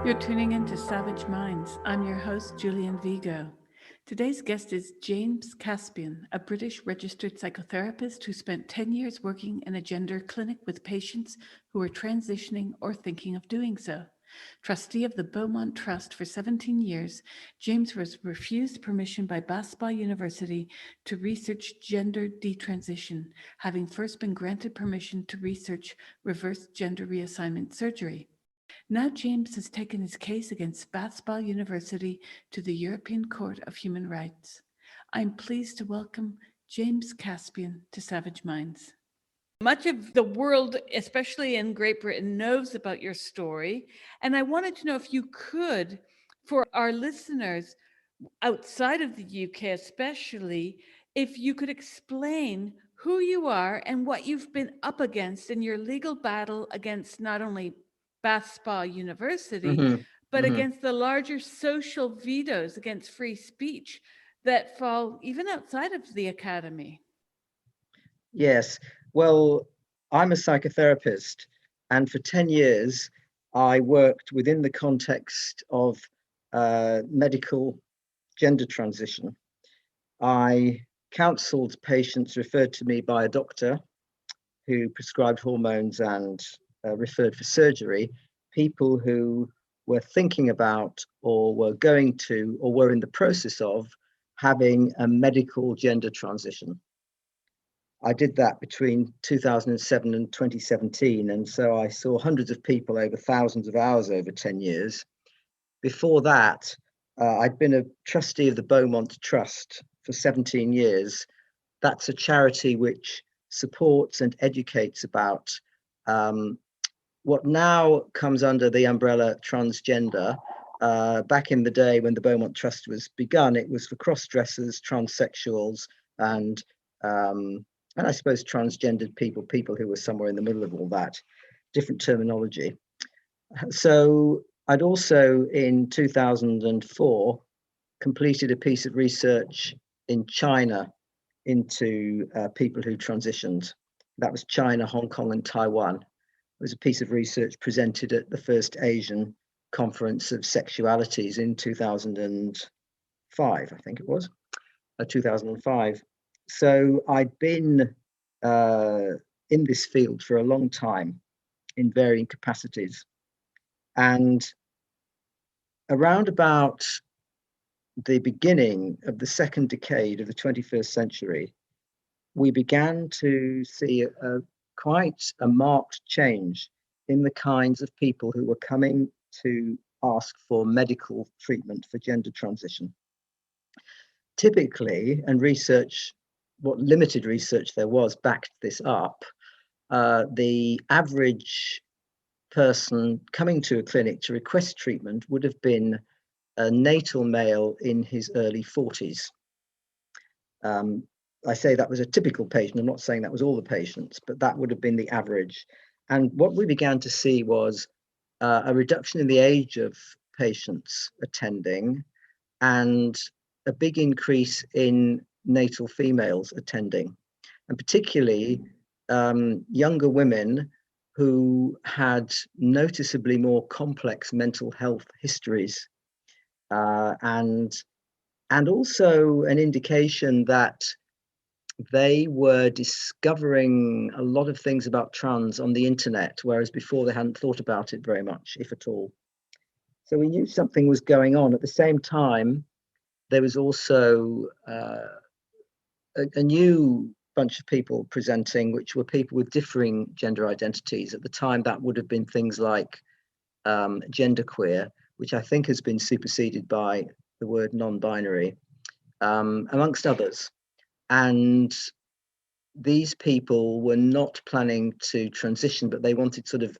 You're tuning into Savage Minds. I'm your host, Julian Vigo. Today's guest is James Caspian, a British registered psychotherapist who spent 10 years working in a gender clinic with patients who were transitioning or thinking of doing so. Trustee of the Beaumont Trust for 17 years, James was refused permission by Bath University to research gender detransition, having first been granted permission to research reverse gender reassignment surgery. Now James has taken his case against Bath University to the European Court of Human Rights. I'm pleased to welcome James Caspian to Savage Minds. Much of the world, especially in Great Britain, knows about your story. And I wanted to know if you could, for our listeners outside of the UK especially, if you could explain who you are and what you've been up against in your legal battle against not only Bath University, hmm but hmm against the larger social vetoes against free speech that fall even outside of the academy. Yes. Well, I'm a psychotherapist, and for 10 years, I worked within the context of medical gender transition. I counseled patients referred to me by a doctor who prescribed hormones and referred for surgery, people who were thinking about or were going to or were in the process of having a medical gender transition. I did that between 2007 and 2017, and so I saw hundreds of people over thousands of hours over 10 years. Before that, I'd been a trustee of the Beaumont Trust for 17 years. That's a charity which supports and educates about um, what now comes under the umbrella transgender. Back in the day when the Beaumont Trust was begun, it was for cross-dressers, transsexuals, and um, and I suppose transgendered people, people who were somewhere in the middle of all that, different terminology. So I'd also in 2004 completed a piece of research in China into people who transitioned. That was China, Hong Kong, and Taiwan. It was a piece of research presented at the first Asian Conference of Sexualities in 2005, I think it was, 2005. So I'd been uh, in this field for a long time in varying capacities. And around about the beginning of the second decade of the 21st century, we began to see quite a marked change in the kinds of people who were coming to ask for medical treatment for gender transition. Typically, and research, what limited research there was, backed this up. The average person coming to a clinic to request treatment would have been a natal male in his early 40s. Um, I say that was a typical patient. I'm not saying that was all the patients, but that would have been the average. And what we began to see was a reduction in the age of patients attending and a big increase in natal females attending, and particularly younger women who had noticeably more complex mental health histories, uh, and and also an indication that they were discovering a lot of things about trans on the internet, whereas before they hadn't thought about it very much, if at all. So we knew something was going on. At the same time, there was also a new bunch of people presenting, which were people with differing gender identities. At the time, that would have been things like genderqueer, which I think has been superseded by the word non-binary, amongst others. And these people were not planning to transition, but they wanted sort of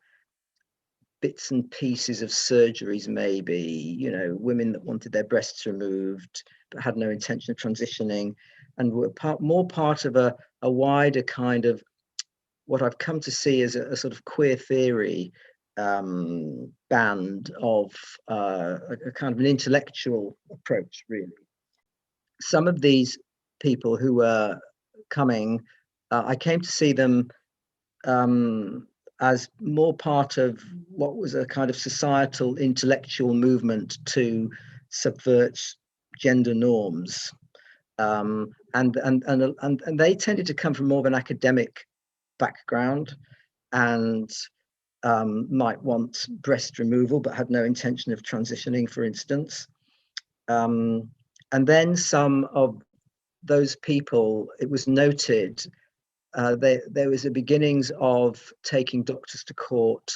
bits and pieces of surgeries, maybe, you know, women that wanted their breasts removed but had no intention of transitioning, and were more part of a wider kind of what I've come to see as a sort of queer theory band of a kind of an intellectual approach, really. Some of these people who were coming, I came to see them um, as more part of what was a kind of societal intellectual movement to subvert gender norms. And they tended to come from more of an academic background, and might want breast removal but had no intention of transitioning, for instance. And then some of those people, it was noted, there was the beginnings of taking doctors to court,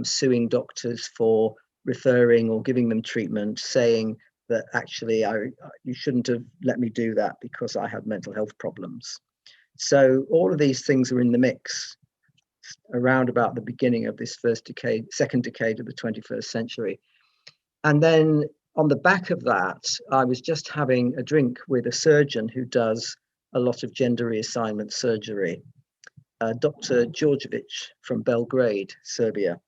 suing doctors for referring or giving them treatment, saying that actually you shouldn't have let me do that because I had mental health problems. So all of these things were in the mix around about the beginning of this second decade of the 21st century. And then on the back of that, I was just having a drink with a surgeon who does a lot of gender reassignment surgery, Dr. Djordjevic from Belgrade, Serbia.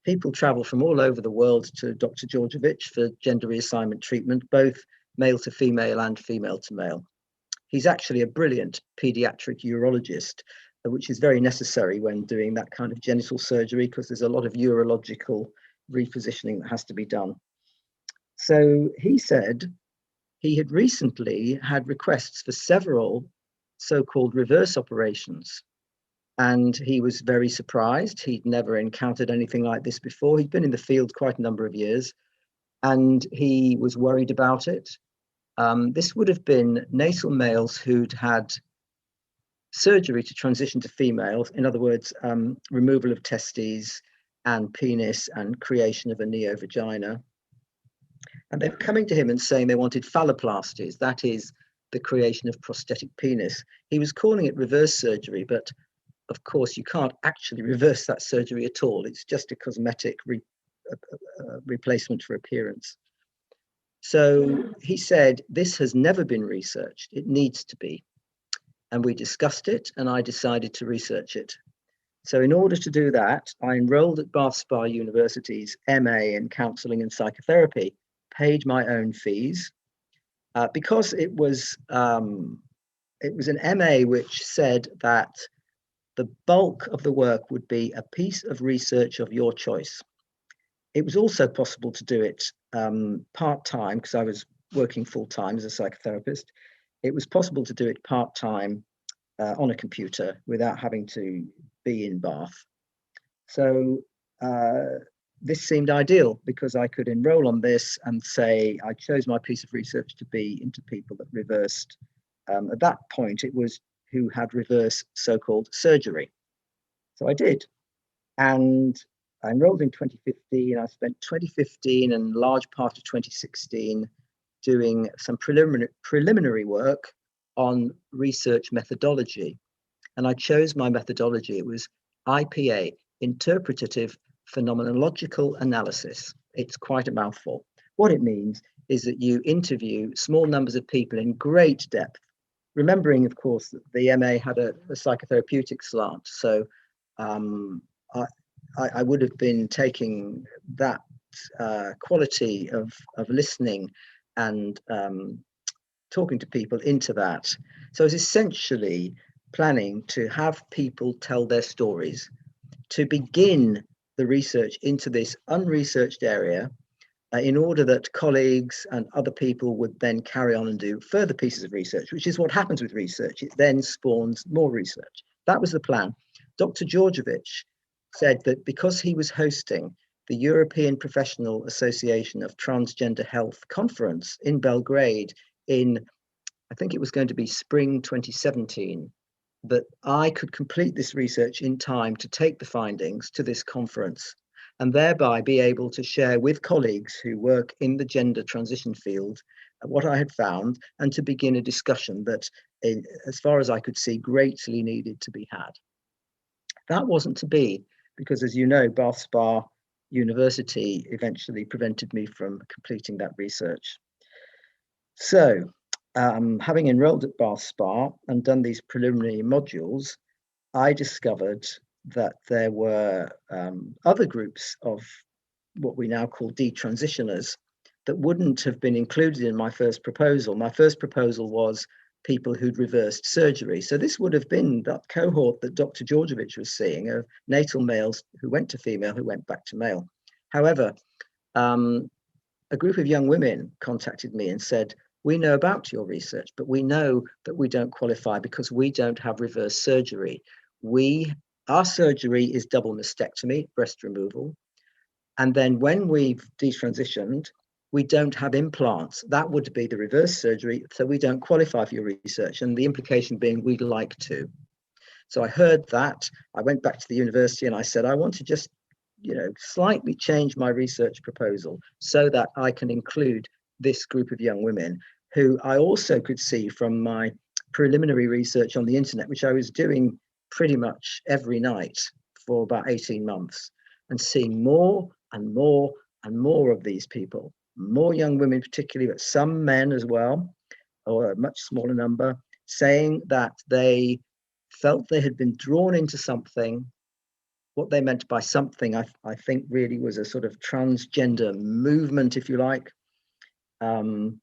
People travel from all over the world to Dr. Djordjevic for gender reassignment treatment, both male to female and female to male. He's actually a brilliant pediatric urologist, which is very necessary when doing that kind of genital surgery, because there's a lot of urological repositioning that has to be done. So he said he had recently had requests for several so-called reverse operations. And he was very surprised. He'd never encountered anything like this before. He'd been in the field quite a number of years, and he was worried about it. This would have been natal males who'd had surgery to transition to females. In other words, removal of testes and penis and creation of a neo-vagina. And they're coming to him and saying they wanted phalloplasties, that is the creation of prosthetic penis. He was calling it reverse surgery, but of course you can't actually reverse that surgery at all. It's just a cosmetic replacement for appearance. So he said, this has never been researched. It needs to be. And we discussed it, and I decided to research it. So in order to do that, I enrolled at Bath Spa University's MA in counselling and psychotherapy, paid my own fees, because it was an MA which said that the bulk of the work would be a piece of research of your choice. It was also possible to do it part-time, because I was working full-time as a psychotherapist. It was possible to do it part-time on a computer without having to be in Bath. So this seemed ideal, because I could enroll on this and say I chose my piece of research to be into people that reversed. At that point, it was who had reverse so-called surgery. So I did. And I enrolled in 2015. I spent 2015 and a large part of 2016 doing some preliminary work on research methodology. And I chose my methodology. It was IPA, Interpretative Phenomenological Analysis. It's quite a mouthful. What it means is that you interview small numbers of people in great depth, remembering, of course, that the MA had a psychotherapeutic slant. So I would have been taking that quality of listening and talking to people into that. So I was essentially planning to have people tell their stories, to begin the research into this unresearched area, in order that colleagues and other people would then carry on and do further pieces of research, which is what happens with research. It then spawns more research. That was the plan. Dr. Djordjevic said that because he was hosting the European Professional Association of Transgender Health conference in Belgrade in, I think it was going to be spring 2017, that I could complete this research in time to take the findings to this conference, and thereby be able to share with colleagues who work in the gender transition field what I had found, and to begin a discussion that, as far as I could see, greatly needed to be had. That wasn't to be, because as you know, Bath Spa University eventually prevented me from completing that research. So, having enrolled at Bath Spa and done these preliminary modules, I discovered that there were other groups of what we now call detransitioners that wouldn't have been included in my first proposal. My first proposal was people who'd reversed surgery. So this would have been that cohort that Dr. Georgievich was seeing of natal males who went to female, who went back to male. However, a group of young women contacted me and said, we know about your research, but we know that we don't qualify because we don't have reverse surgery. Our surgery is double mastectomy, breast removal. And then when we've detransitioned, we don't have implants. That would be the reverse surgery. So we don't qualify for your research. And the implication being we'd like to. So I heard that. I went back to the university and I said, I want to just, slightly change my research proposal so that I can include this group of young women who I also could see from my preliminary research on the internet, which I was doing pretty much every night for about 18 months, and seeing more and more and more of these people, more young women particularly, but some men as well, or a much smaller number, saying that they felt they had been drawn into something. What they meant by something, I think, really was a sort of transgender movement, if you like, and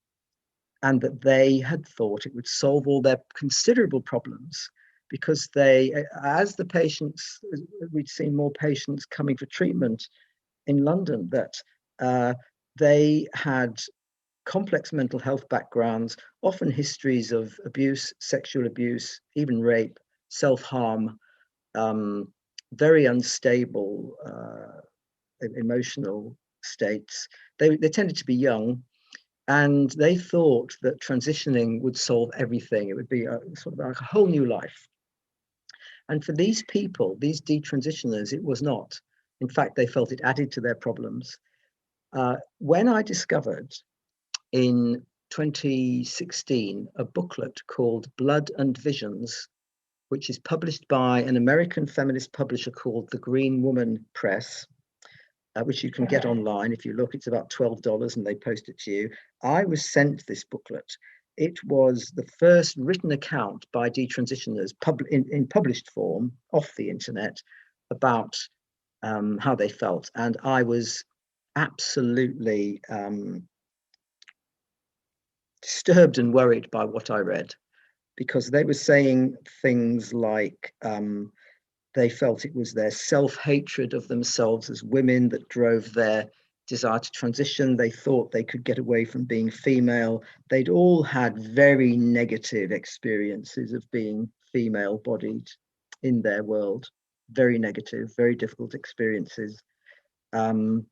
that they had thought it would solve all their considerable problems because as the patients, we'd seen more patients coming for treatment in London, that they had complex mental health backgrounds, often histories of abuse, sexual abuse, even rape, self-harm, very unstable emotional states. They tended to be young, and they thought that transitioning would solve everything. It would be sort of like a whole new life. And for these people, these detransitioners, it was not. In fact, they felt it added to their problems. When I discovered in 2016 a booklet called Blood and Visions, which is published by an American feminist publisher called the Green Woman Press, which you can get online. If you look, it's about $12 and they post it to you. I was sent this booklet. It was the first written account by detransitioners in published form off the internet about how they felt. And I was absolutely disturbed and worried by what I read, because they were saying things like they felt it was their self-hatred of themselves as women that drove their desire to transition. They thought they could get away from being female. They'd all had very negative experiences of being female-bodied in their world, very negative, very difficult experiences. And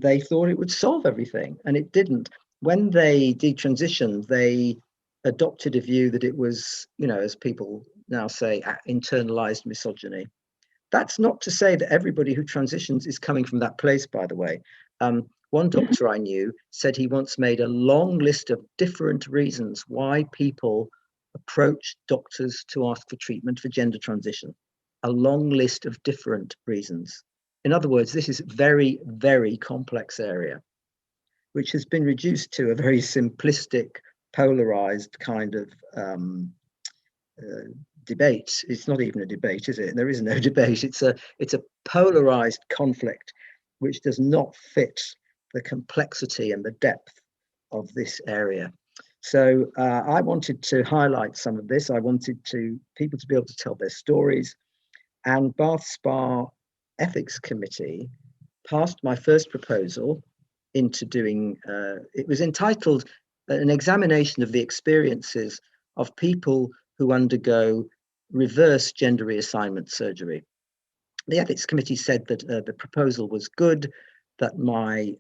they thought it would solve everything, and it didn't. When they detransitioned, they adopted a view that it was, as people now say, internalized misogyny. That's not to say that everybody who transitions is coming from that place, by the way. One doctor I knew said he once made a long list of different reasons why people approach doctors to ask for treatment for gender transition. A long list of different reasons. In other words, this is a very, very complex area, which has been reduced to a very simplistic, polarized kind of debate. It's not even a debate, is it? There is no debate. It's a polarized conflict, which does not fit the complexity and the depth of this area. So I wanted to highlight some of this. I wanted people to be able to tell their stories. And Bath Spa Ethics Committee passed my first proposal into doing, it was entitled An Examination of the Experiences of People Who Undergo Reverse Gender Reassignment Surgery. The Ethics Committee said that the proposal was good, that my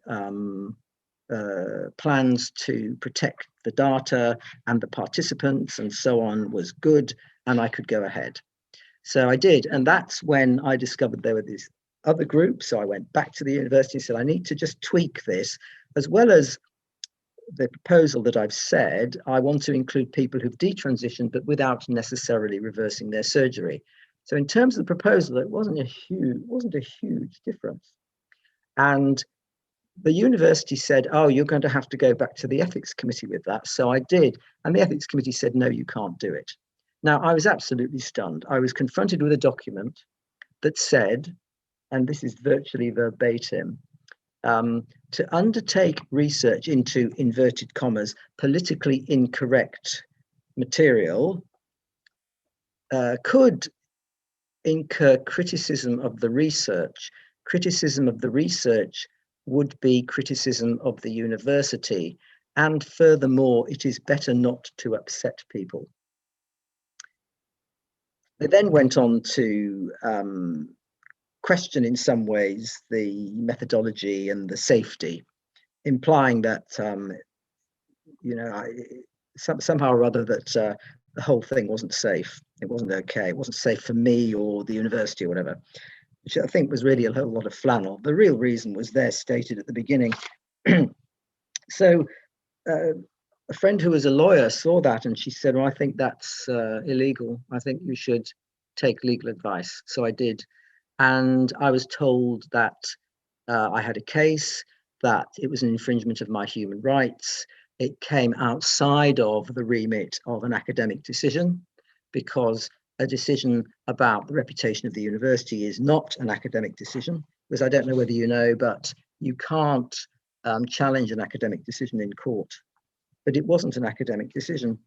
plans to protect the data and the participants and so on was good, and I could go ahead. So I did, and that's when I discovered there were these other groups. So I went back to the university and said, I need to just tweak this, as well as the proposal that I've said. I want to include people who've detransitioned, but without necessarily reversing their surgery. So in terms of the proposal, it wasn't a huge difference. And the university said, oh, you're going to have to go back to the ethics committee with that. So I did. And the ethics committee said, no, you can't do it. Now, I was absolutely stunned. I was confronted with a document that said, and this is virtually verbatim, to undertake research into, inverted commas, politically incorrect material could incur criticism of the research. Criticism of the research would be criticism of the university. And furthermore, it is better not to upset people. They then went on to question in some ways the methodology and the safety, implying that, somehow or other that the whole thing wasn't safe. It wasn't okay. It wasn't safe for me or the university or whatever, which I think was really a whole lot of flannel. The real reason was there stated at the beginning. So a friend who was a lawyer saw that and she said, well, I think that's illegal. I think you should take legal advice. So I did. And I was told that I had a case, that it was an infringement of my human rights. It came outside of the remit of an academic decision, because a decision about the reputation of the university is not an academic decision. Because I don't know whether you know, but you can't challenge an academic decision in court. But it wasn't an academic decision.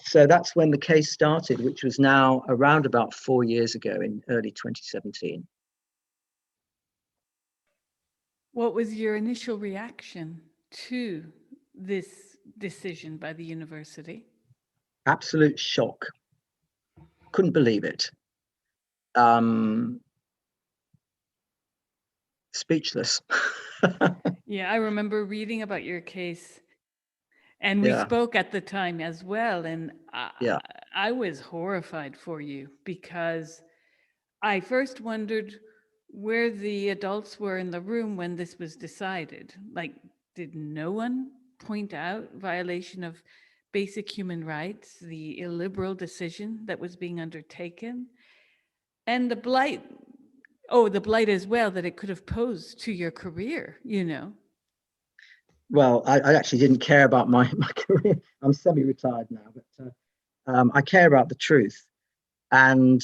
So that's when the case started, which was now around about 4 years ago in early 2017. What was your initial reaction to this decision by the university? Absolute shock. Couldn't believe it. Speechless. Yeah, I remember reading about your case, and we Yeah. spoke at the time as well. And Yeah. I was horrified for you, because I first wondered where the adults were in the room when this was decided. Like, did no one point out violation of basic human rights, the illiberal decision that was being undertaken, and the blight as well that it could have posed to your career, Well, I actually didn't care about my career. I'm semi-retired now, but I care about the truth. And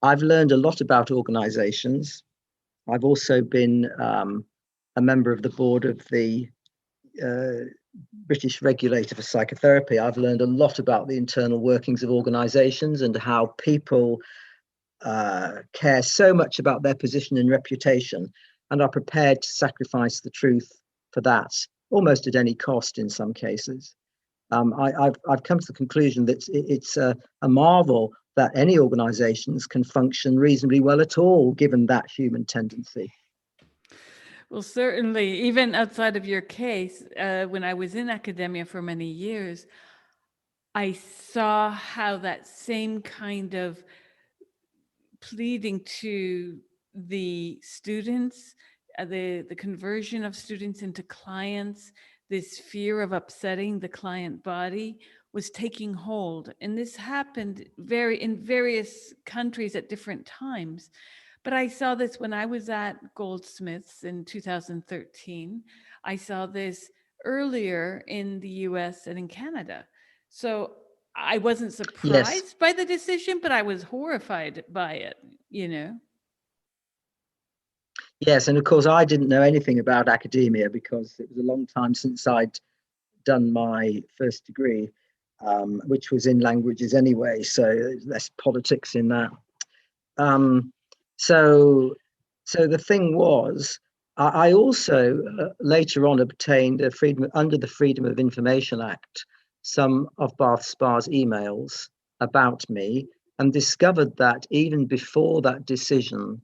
I've learned a lot about organizations. I've also been a member of the board of the British regulator for psychotherapy. I've learned a lot about the internal workings of organizations and how people care so much about their position and reputation and are prepared to sacrifice the truth for that, almost at any cost in some cases. I've come to the conclusion that it's a marvel that any organizations can function reasonably well at all, given that human tendency. Well, certainly, even outside of your case, when I was in academia for many years, I saw how that same kind of pleading to the students, the conversion of students into clients, this fear of upsetting the client body was taking hold. And this happened in various countries at different times. But I saw this when I was at Goldsmiths in 2013. I saw this earlier in the US and in Canada. So I wasn't Yes. surprised by the decision, but I was horrified by it. Yes, and of course I didn't know anything about academia because it was a long time since I'd done my first degree, which was in languages anyway, so there's less politics in that. So the thing was, I also later on obtained under the Freedom of Information Act, some of Bath Spa's emails about me, and discovered that even before that decision,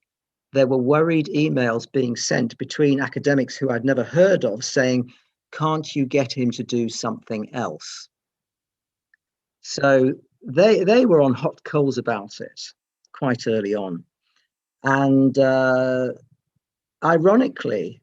there were worried emails being sent between academics who I'd never heard of saying, can't you get him to do something else? So they were on hot coals about it quite early on. And ironically,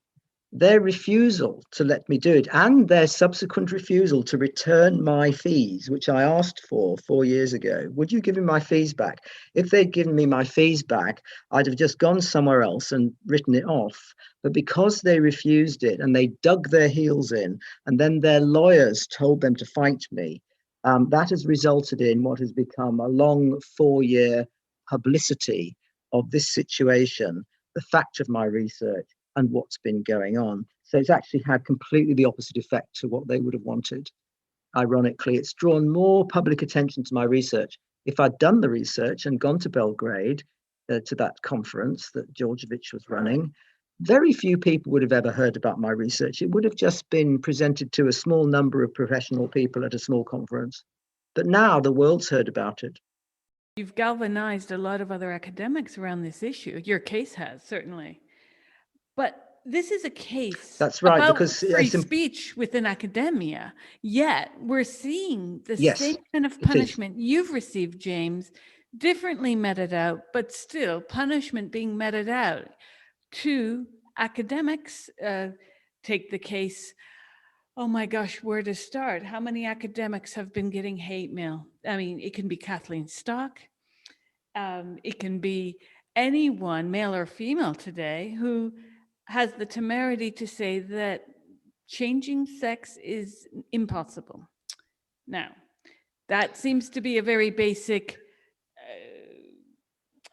their refusal to let me do it and their subsequent refusal to return my fees, which I asked for 4 years ago, would you give me my fees back? If they'd given me my fees back, I'd have just gone somewhere else and written it off. But because they refused it and they dug their heels in, and then their lawyers told them to fight me, that has resulted in what has become a long 4-year publicity of this situation, the fact of my research, and what's been going on. So it's actually had completely the opposite effect to what they would have wanted. ironically, it's drawn more public attention to my research. If I'd done the research and gone to Belgrade to that conference that Djordjevic was running, very few people would have ever heard about my research. It would have just been presented to a small number of professional people at a small conference. But now the world's heard about it. You've galvanized a lot of other academics around this issue. Your case has, certainly. But this is a case That's right, about because free speech within academia. Yet we're seeing the same kind of punishment you've received, James, differently meted out, but still punishment being meted out to academics. Take the case. Oh my gosh, where to start? How many academics have been getting hate mail? I mean, it can be Kathleen Stock. It can be anyone, male or female today, who has the temerity to say that changing sex is impossible. Now, that seems to be a very basic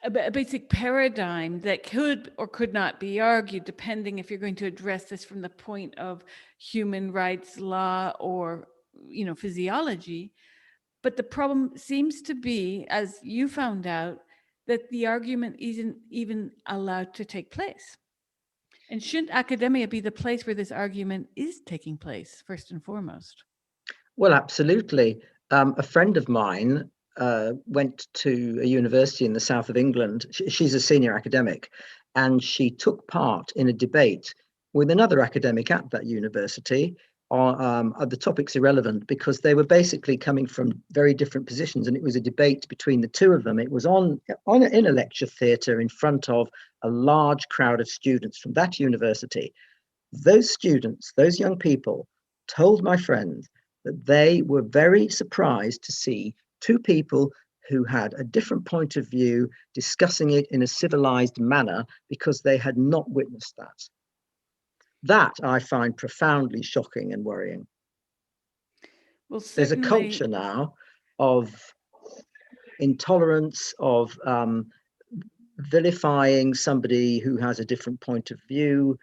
a basic paradigm that could or could not be argued, depending if you're going to address this from the point of human rights law or, you know, physiology. But the problem seems to be, as you found out, that the argument isn't even allowed to take place. And shouldn't academia be the place where this argument is taking place, first and foremost? Well, absolutely. A friend of mine went to a university in the south of England. She's a senior academic, and she took part in a debate with another academic at that university. The topic's irrelevant because they were basically coming from very different positions, and it was a debate between the two of them. It was in a lecture theatre in front of a large crowd of students from that university. Those students, those young people, told my friend that they were very surprised to see two people who had a different point of view discussing it in a civilized manner because they had not witnessed that. That I find profoundly shocking and worrying. Well, there's a culture now of intolerance, of vilifying somebody who has a different point of view.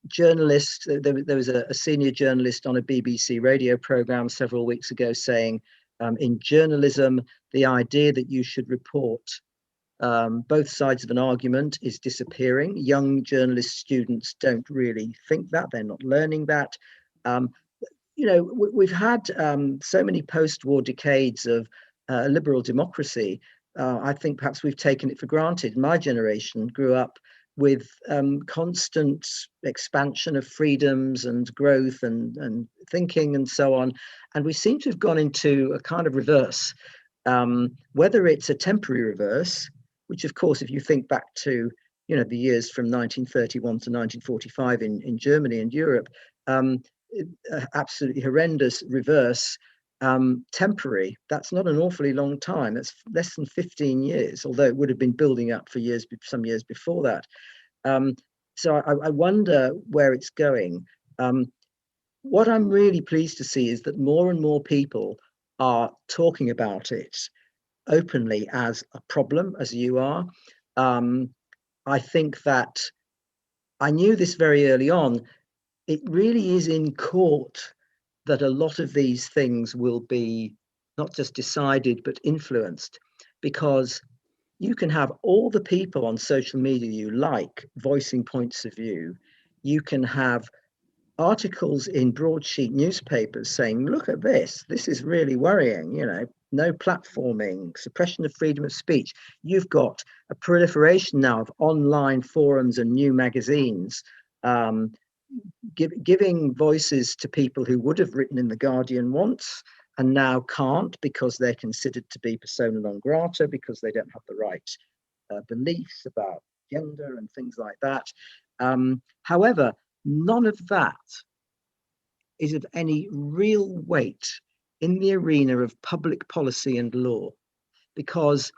Journalists, there was a senior journalist on a BBC radio program several weeks ago saying, in journalism, the idea that you should report both sides of an argument is disappearing. Young journalist students don't really think that, they're not learning that. You know, we've had so many post-war decades of liberal democracy. I think perhaps we've taken it for granted. My generation grew up with constant expansion of freedoms and growth and thinking and so on. And we seem to have gone into a kind of reverse, whether it's a temporary reverse, which of course, if you think back to, you know, the years from 1931 to 1945 in Germany and Europe, absolutely horrendous reverse. Temporary, that's not an awfully long time. It's less than 15 years, although it would have been building up for years, some years before that. So I wonder where it's going. What I'm really pleased to see is that more and more people are talking about it openly as a problem, as you are. I think that I knew this very early on. It really is in court that a lot of these things will be not just decided, but influenced, because you can have all the people on social media you like voicing points of view. You can have articles in broadsheet newspapers saying, look at this is really worrying, you know, no platforming, suppression of freedom of speech. You've got a proliferation now of online forums and new magazines, giving voices to people who would have written in The Guardian once and now can't because they're considered to be persona non grata, because they don't have the right beliefs about gender and things like that. However, none of that is of any real weight in the arena of public policy and law, because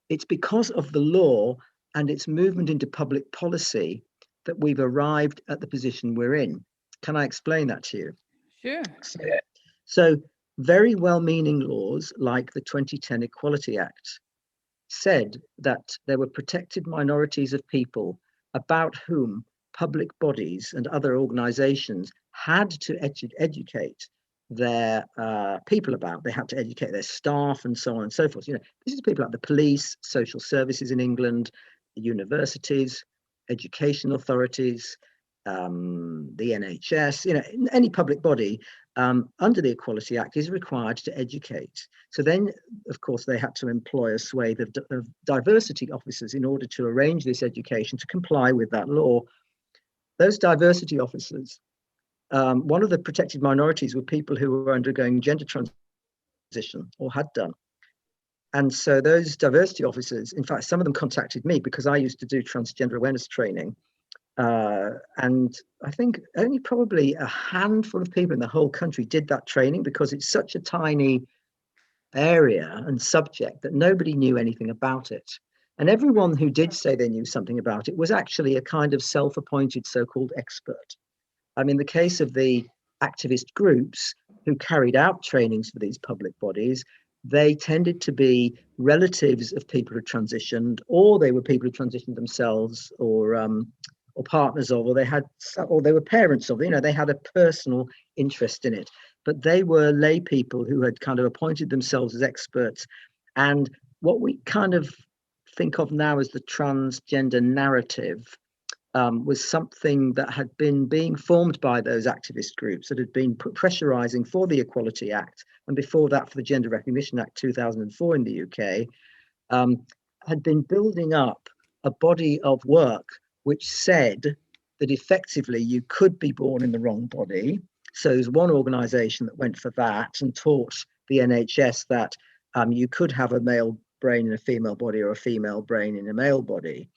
it's because of the law and its movement into public policy that we've arrived at the position we're in. Can I explain that to you? Sure. So very well-meaning laws like the 2010 Equality Act said that there were protected minorities of people about whom public bodies and other organizations had to educate their people about. They had to educate their staff and so on and so forth. This is people like the police, social services in England, the universities, education authorities, the NHS, any public body under the Equality Act is required to educate. So then, of course, they had to employ a swathe of diversity officers in order to arrange this education to comply with that law. Those diversity officers, one of the protected minorities were people who were undergoing gender transition or had done. And so those diversity officers, in fact, some of them contacted me because I used to do transgender awareness training. And I think only probably a handful of people in the whole country did that training because it's such a tiny area and subject that nobody knew anything about it. And everyone who did say they knew something about it was actually a kind of self-appointed so-called expert. I mean, the case of the activist groups who carried out trainings for these public bodies, they tended to be relatives of people who transitioned, or they were people who transitioned themselves, or partners of, or they were parents of. They had a personal interest in it. But they were lay people who had kind of appointed themselves as experts. And what we kind of think of now as the transgender narrative was something that had been being formed by those activist groups that had been pressurizing for the Equality Act, and before that for the Gender Recognition Act 2004 in the UK, had been building up a body of work which said that effectively you could be born in the wrong body. So there's one organisation that went for that and taught the NHS that you could have a male brain in a female body or a female brain in a male body.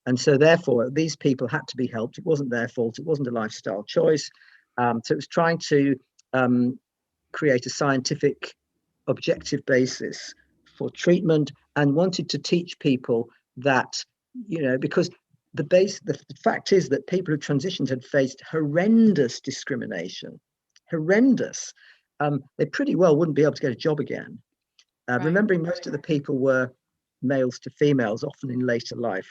And so therefore, these people had to be helped. It wasn't their fault. It wasn't a lifestyle choice. So it was trying to create a scientific, objective basis for treatment, and wanted to teach people that, because the fact is that people who transitioned had faced horrendous discrimination, horrendous. They pretty well wouldn't be able to get a job again. Right. Remembering most of the people were males to females, often in later life,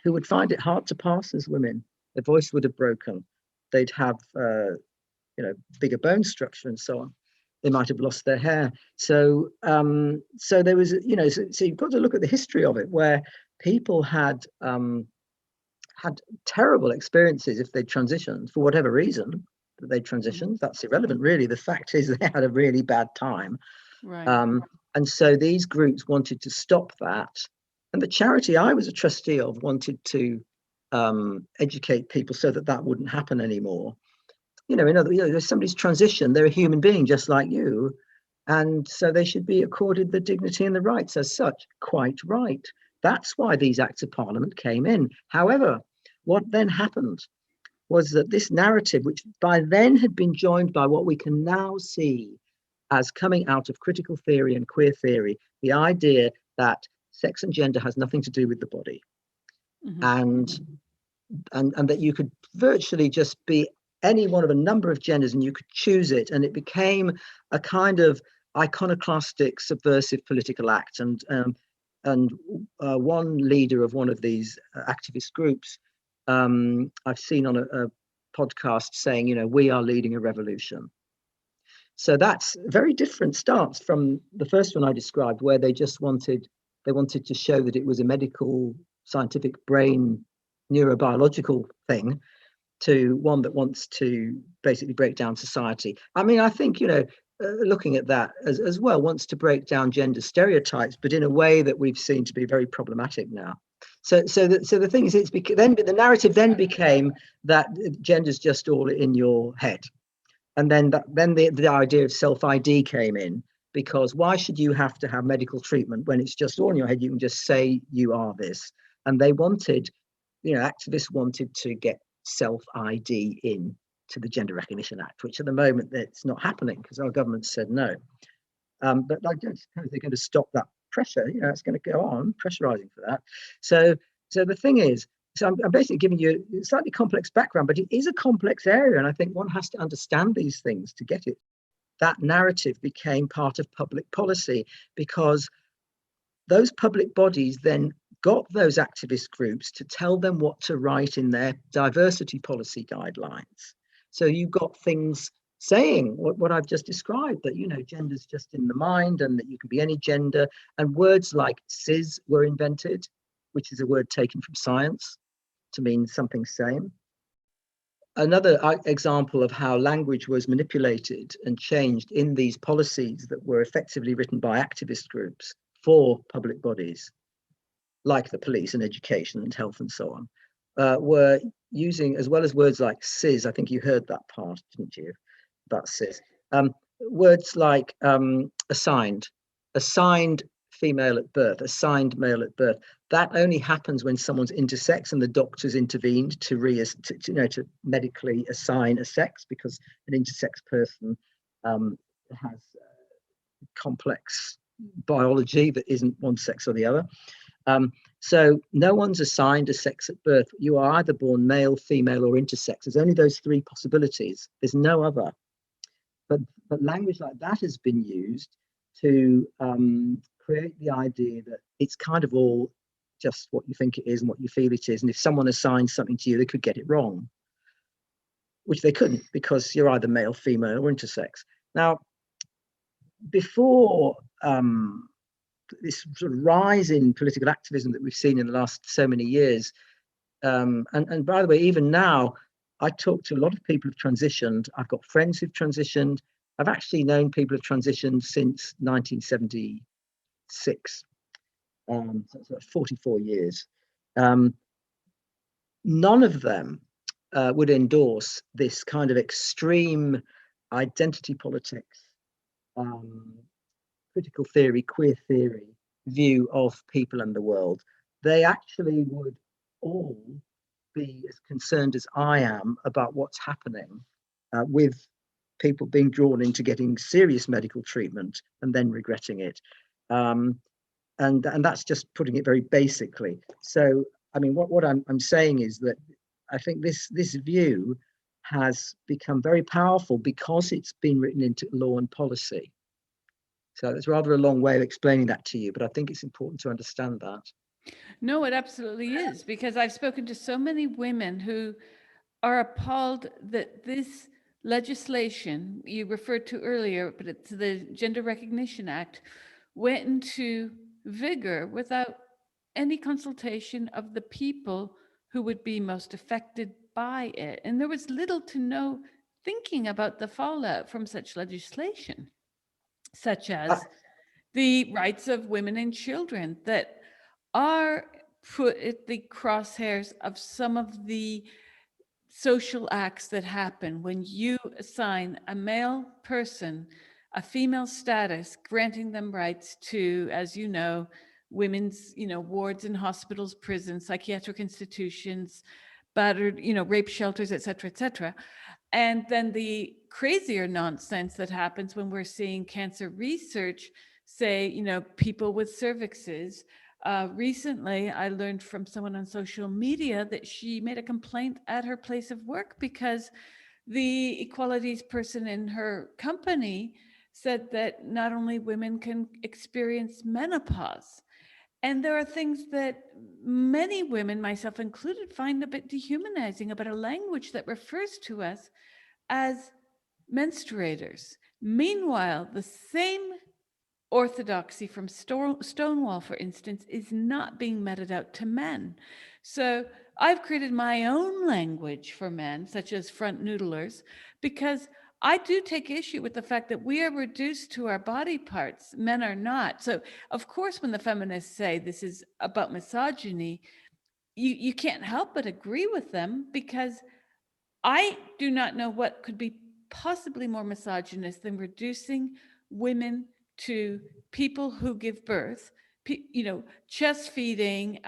who would find it hard to pass as women. Their voice would have broken. They'd have, bigger bone structure and so on. They might have lost their hair. So there was, so you've got to look at the history of it, where people had terrible experiences if they transitioned for whatever reason that they transitioned. That's irrelevant, really. The fact is they had a really bad time. Right. And so these groups wanted to stop that. And the charity I was a trustee of wanted to educate people so that wouldn't happen anymore. If somebody's transitioned, they're a human being just like you. And so they should be accorded the dignity and the rights as such. Quite right. That's why these acts of parliament came in. However, what then happened was that this narrative, which by then had been joined by what we can now see as coming out of critical theory and queer theory, the idea that sex and gender has nothing to do with the body, and that you could virtually just be any one of a number of genders and you could choose it, and it became a kind of iconoclastic, subversive political act. And one leader of one of these activist groups, I've seen on a podcast saying, we are leading a revolution. So that's a very different stance from the first one I described, where they wanted to show that it was a medical, scientific brain neurobiological thing, to one that wants to basically break down society. I mean, I think, looking at that as well, wants to break down gender stereotypes, but in a way that we've seen to be very problematic now. So the thing is, then the narrative then became that gender's just all in your head. And then the idea of self-ID came in, because why should you have to have medical treatment when it's just all in your head? You can just say you are this. And they wanted, activists wanted to get self-ID in to the Gender Recognition Act, which at the moment it's not happening because our government said no. But I don't suppose they're going to stop that pressure. It's going to go on pressurizing for that. So the thing is, I'm basically giving you a slightly complex background, but it is a complex area, and I think one has to understand these things to get it. That narrative became part of public policy because those public bodies then got those activist groups to tell them what to write in their diversity policy guidelines. So you got things saying what I've just described, that, you know, gender's just in the mind and that you can be any gender. And words like cis were invented, which is a word taken from science to mean something same. Another example of how language was manipulated and changed in these policies that were effectively written by activist groups for public bodies, like the police and education and health and so on, were using, as well as words like cis, I think you heard that part, didn't you, about cis, words like assigned female at birth, assigned male at birth. That only happens when someone's intersex and the doctor's intervened to medically assign a sex, because an intersex person has complex biology that isn't one sex or the other. So no one's assigned a sex at birth. You are either born male, female, or intersex. There's only those three possibilities. There's no other. But language like that has been used to create the idea that it's kind of all just what you think it is and what you feel it is. And if someone assigns something to you, they could get it wrong, which they couldn't, because you're either male, female, or intersex. Now, before this sort of rise in political activism that we've seen in the last so many years, and by the way, even now, I talk to a lot of people who've transitioned. I've got friends who've transitioned. I've actually known people who've transitioned since 1976. So it's 44 years. None of them would endorse this kind of extreme identity politics, critical theory, queer theory view of people and the world. They actually would all be as concerned as I am about what's happening with people being drawn into getting serious medical treatment and then regretting it. And that's just putting it very basically. So, I mean, what I'm saying is that I think this view has become very powerful because it's been written into law and policy. So it's rather a long way of explaining that to you, but I think it's important to understand that. No, it absolutely is, because I've spoken to so many women who are appalled that this legislation you referred to earlier, but it's the Gender Recognition Act, went into vigor without any consultation of the people who would be most affected by it. And there was little to no thinking about the fallout from such legislation, such as the rights of women and children that are put at the crosshairs of some of the social acts that happen when you assign a male person a female status, granting them rights to, as you know, women's, wards in hospitals, prisons, psychiatric institutions, battered, rape shelters, et cetera, et cetera. And then the crazier nonsense that happens when we're seeing cancer research say, people with cervixes. Recently, I learned from someone on social media that she made a complaint at her place of work because the equalities person in her company said that not only women can experience menopause, and there are things that many women, myself included, find a bit dehumanizing about a language that refers to us as menstruators. Meanwhile, the same orthodoxy from Stonewall, for instance, is not being meted out to men. So I've created my own language for men, such as front noodlers, because I do take issue with the fact that we are reduced to our body parts. Men are not. So, of course, when the feminists say this is about misogyny, you can't help but agree with them, because I do not know what could be possibly more misogynist than reducing women to people who give birth, chest feeding.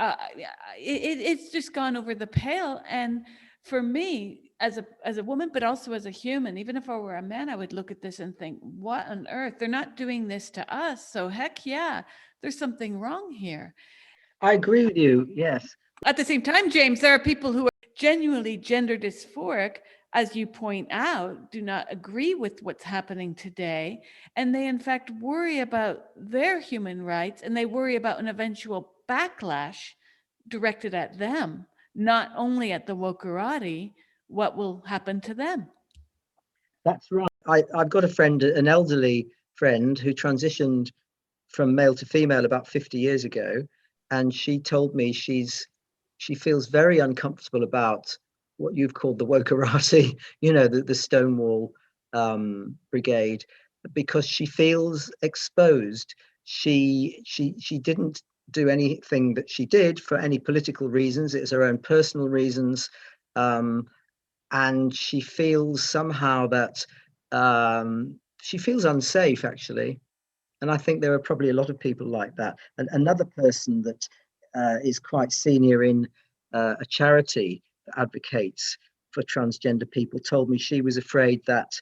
It's just gone over the pale. And for me, as a woman, but also as a human, even if I were a man, I would look at this and think, what on earth? They're not doing this to us. So heck yeah, there's something wrong here. I agree with you, yes. At the same time, James, there are people who are genuinely gender dysphoric, as you point out, do not agree with what's happening today. And they, in fact, worry about their human rights, and they worry about an eventual backlash directed at them, not only at the wokerati, what will happen to them. That's right. I've got a friend, an elderly friend, who transitioned from male to female about 50 years ago, and she told me she feels very uncomfortable about what you've called the wokerati, the Stonewall brigade, because she feels exposed. She didn't do anything that she did for any political reasons. It's her own personal reasons. And she feels somehow that she feels unsafe, actually. And I think there are probably a lot of people like that. And another person that is quite senior in a charity that advocates for transgender people told me she was afraid that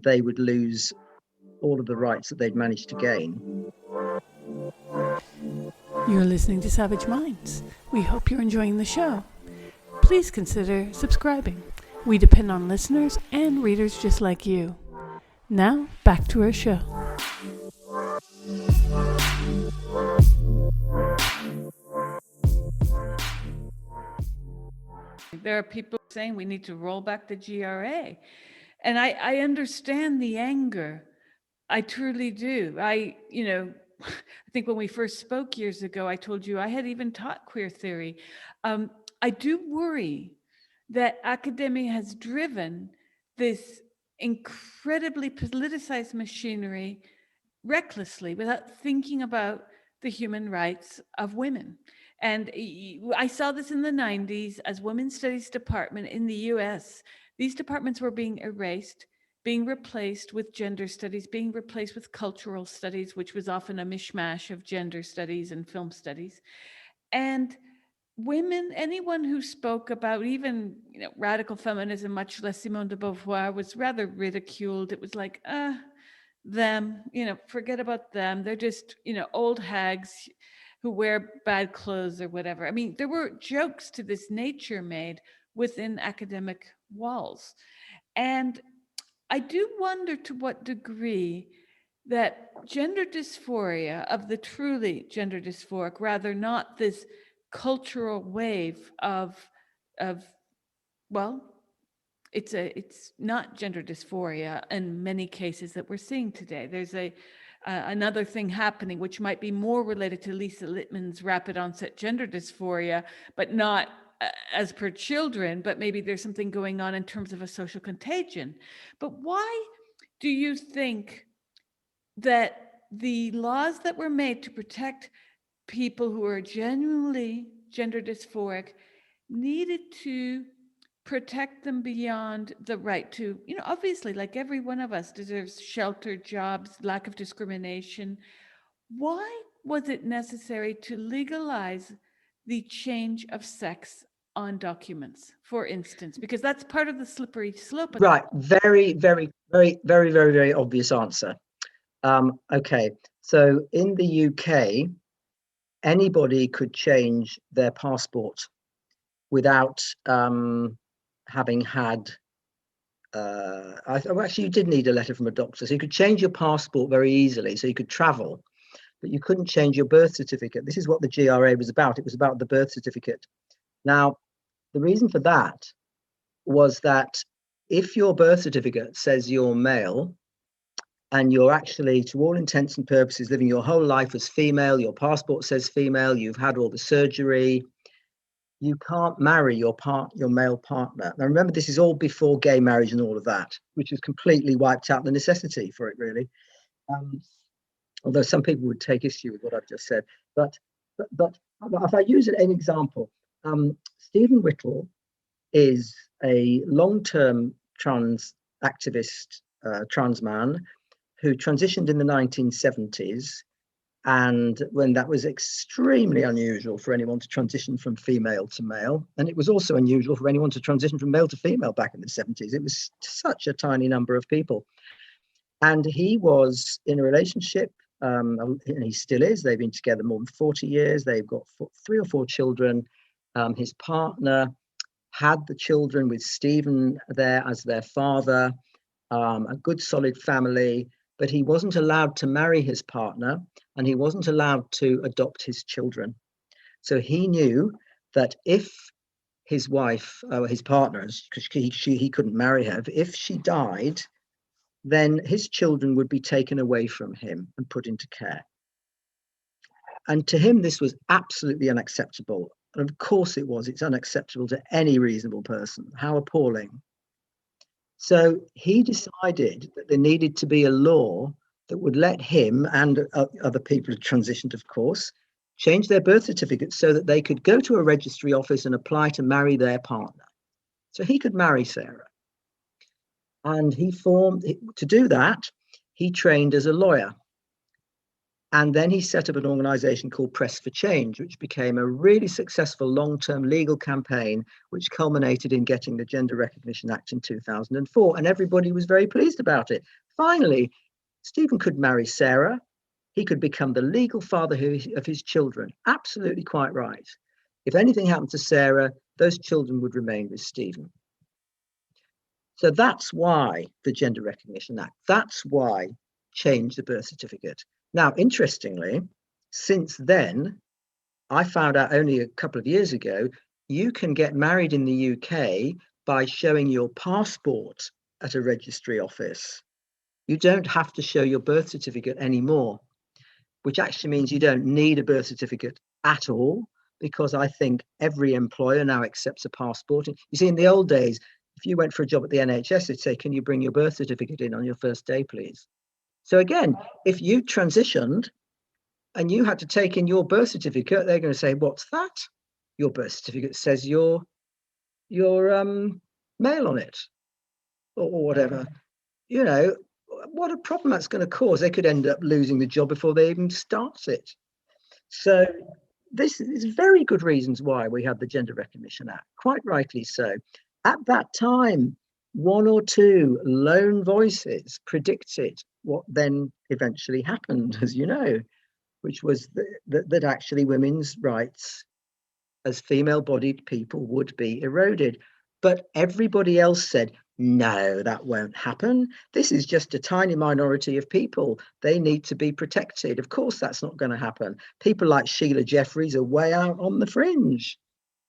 they would lose all of the rights that they'd managed to gain. You're listening to Savage Minds. We hope you're enjoying the show. Please consider subscribing. We depend on listeners and readers just like you. Now, back to our show. There are people saying we need to roll back the GRA. And I understand the anger. I truly do. I think when we first spoke years ago, I told you I had even taught queer theory. I do worry that academia has driven this incredibly politicized machinery recklessly without thinking about the human rights of women. And I saw this in the 90s as women's studies department in the US. These departments were being erased, being replaced with gender studies, being replaced with cultural studies, which was often a mishmash of gender studies and film studies. And women, anyone who spoke about even radical feminism, much less Simone de Beauvoir, was rather ridiculed. It was like, them, forget about them. They're just, old hags who wear bad clothes or whatever. I mean, there were jokes to this nature made within academic walls. And I do wonder to what degree that gender dysphoria of the truly gender dysphoric, rather not this cultural wave of well, it's not gender dysphoria in many cases that we're seeing today. There's another thing happening which might be more related to Lisa Littman's rapid onset gender dysphoria, but not as per children, but maybe there's something going on in terms of a social contagion. But why do you think that the laws that were made to protect people who are genuinely gender dysphoric needed to protect them beyond the right to, obviously, like every one of us deserves shelter, jobs, lack of discrimination? Why was it necessary to legalize the change of sex on documents, for instance? Because that's part of the slippery slope. Right. Very, very, very, very, very, very obvious answer. Okay. So in the UK, anybody could change their passport without having had actually, you did need a letter from a doctor, so you could change your passport very easily, so you could travel, but you couldn't change your birth certificate. This is what the GRA was about. It was about the birth certificate. Now, the reason for that was that if your birth certificate says you're male and you're actually, to all intents and purposes, living your whole life as female, your passport says female, you've had all the surgery, you can't marry your male partner. Now, remember, this is all before gay marriage and all of that, which has completely wiped out the necessity for it, really. Although some people would take issue with what I've just said. But if I use an example, Stephen Whittle is a long-term trans activist, trans man, who transitioned in the 1970s. And when that was extremely unusual for anyone to transition from female to male. And it was also unusual for anyone to transition from male to female back in the 70s. It was such a tiny number of people. And he was in a relationship, and he still is. They've been together more than 40 years. They've got 3 or 4 children. His partner had the children with Stephen there as their father, a good solid family. But he wasn't allowed to marry his partner, and he wasn't allowed to adopt his children. So he knew that if his wife, or his partner, because he couldn't marry her, if she died, then his children would be taken away from him and put into care. And to him, this was absolutely unacceptable. And of course it was. It's unacceptable to any reasonable person. How appalling. So he decided that there needed to be a law that would let him and other people who transitioned, of course, change their birth certificates so that they could go to a registry office and apply to marry their partner. So he could marry Sarah. And to do that, he trained as a lawyer. And then he set up an organization called Press for Change, which became a really successful long-term legal campaign, which culminated in getting the Gender Recognition Act in 2004. And everybody was very pleased about it. Finally, Stephen could marry Sarah. He could become the legal father of his children. Absolutely quite right. If anything happened to Sarah, those children would remain with Stephen. So that's why the Gender Recognition Act, that's why change the birth certificate. Now, interestingly, since then, I found out only a couple of years ago, you can get married in the UK by showing your passport at a registry office. You don't have to show your birth certificate anymore, which actually means you don't need a birth certificate at all, because I think every employer now accepts a passport. You see, in the old days, if you went for a job at the NHS, they'd say, can you bring your birth certificate in on your first day, please? So again, if you transitioned and you had to take in your birth certificate, they're going to say, what's that? Your birth certificate says you're male on it, or whatever. You know, what a problem that's going to cause. They could end up losing the job before they even start it. So this is very good reasons why we have the Gender Recognition Act, quite rightly so. At that time, one or two lone voices predicted what then eventually happened, as you know, which was that actually women's rights as female-bodied people would be eroded. But everybody else said, no, that won't happen. This is just a tiny minority of people. They need to be protected. Of course, that's not going to happen. People like Sheila Jeffreys are way out on the fringe,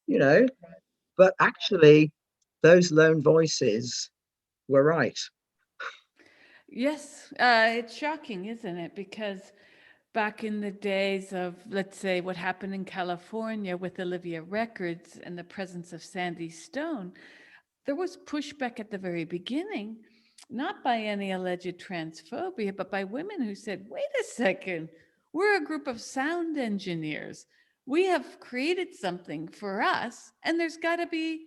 you know. But actually, those lone voices were right. Yes, it's shocking, isn't it? Because back in the days of, let's say, what happened in California with Olivia Records and the presence of Sandy Stone, there was pushback at the very beginning, not by any alleged transphobia, but by women who said, wait a second, we're a group of sound engineers. We have created something for us, and there's got to be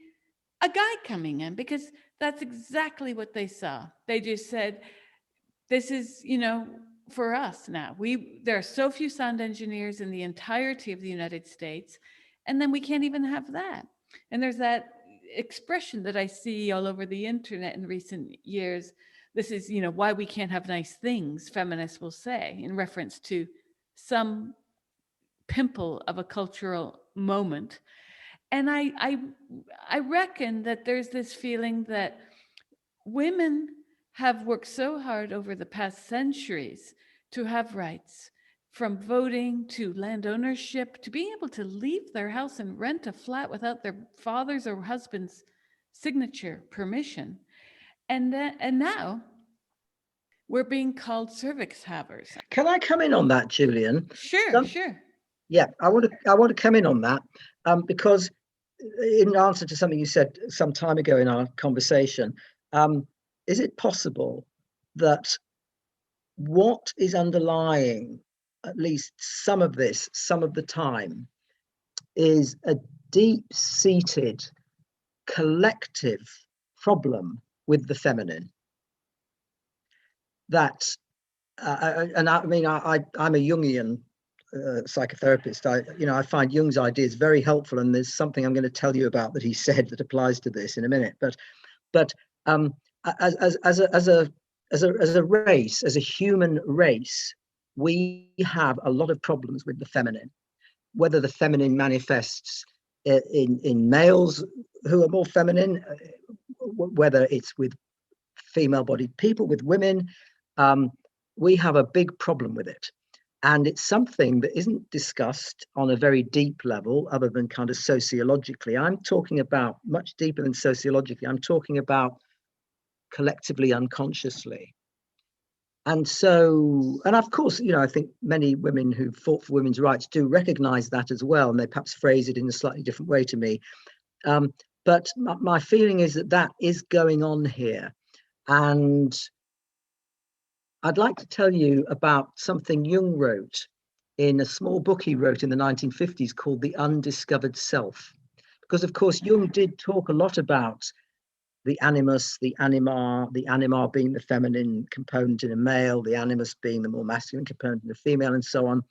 a guy coming in, because that's exactly what they saw. They just said, this is, for us now. There are so few sound engineers in the entirety of the United States, and then we can't even have that. And there's that expression that I see all over the internet in recent years. This is, why we can't have nice things, feminists will say, in reference to some pimple of a cultural moment. And I reckon that there's this feeling that women have worked so hard over the past centuries to have rights, from voting to land ownership, to being able to leave their house and rent a flat without their father's or husband's signature permission. And now we're being called cervix havers. Can I come in on that, Julian? Sure. Yeah, I want to come in on that because in answer to something you said some time ago in our conversation, is it possible that what is underlying at least some of this, some of the time, is a deep-seated collective problem with the feminine? That, and I mean, I'm a Jungian psychotherapist. I find Jung's ideas very helpful, and there's something I'm going to tell you about that he said that applies to this in a minute. But as a race, as a human race, we have a lot of problems with the feminine. Whether the feminine manifests in males who are more feminine, whether it's with female-bodied people, with women, we have a big problem with it. And it's something that isn't discussed on a very deep level, other than kind of sociologically. I'm talking about much deeper than sociologically. I'm talking about collectively unconsciously. And so, and of course, I think many women who fought for women's rights do recognize that as well, and they perhaps phrase it in a slightly different way to me. But my feeling is that that is going on here. And I'd like to tell you about something Jung wrote in a small book he wrote in the 1950s called The Undiscovered Self. Because, of course, Jung did talk a lot about the animus, the anima being the feminine component in a male, the animus being the more masculine component in a female, and so on,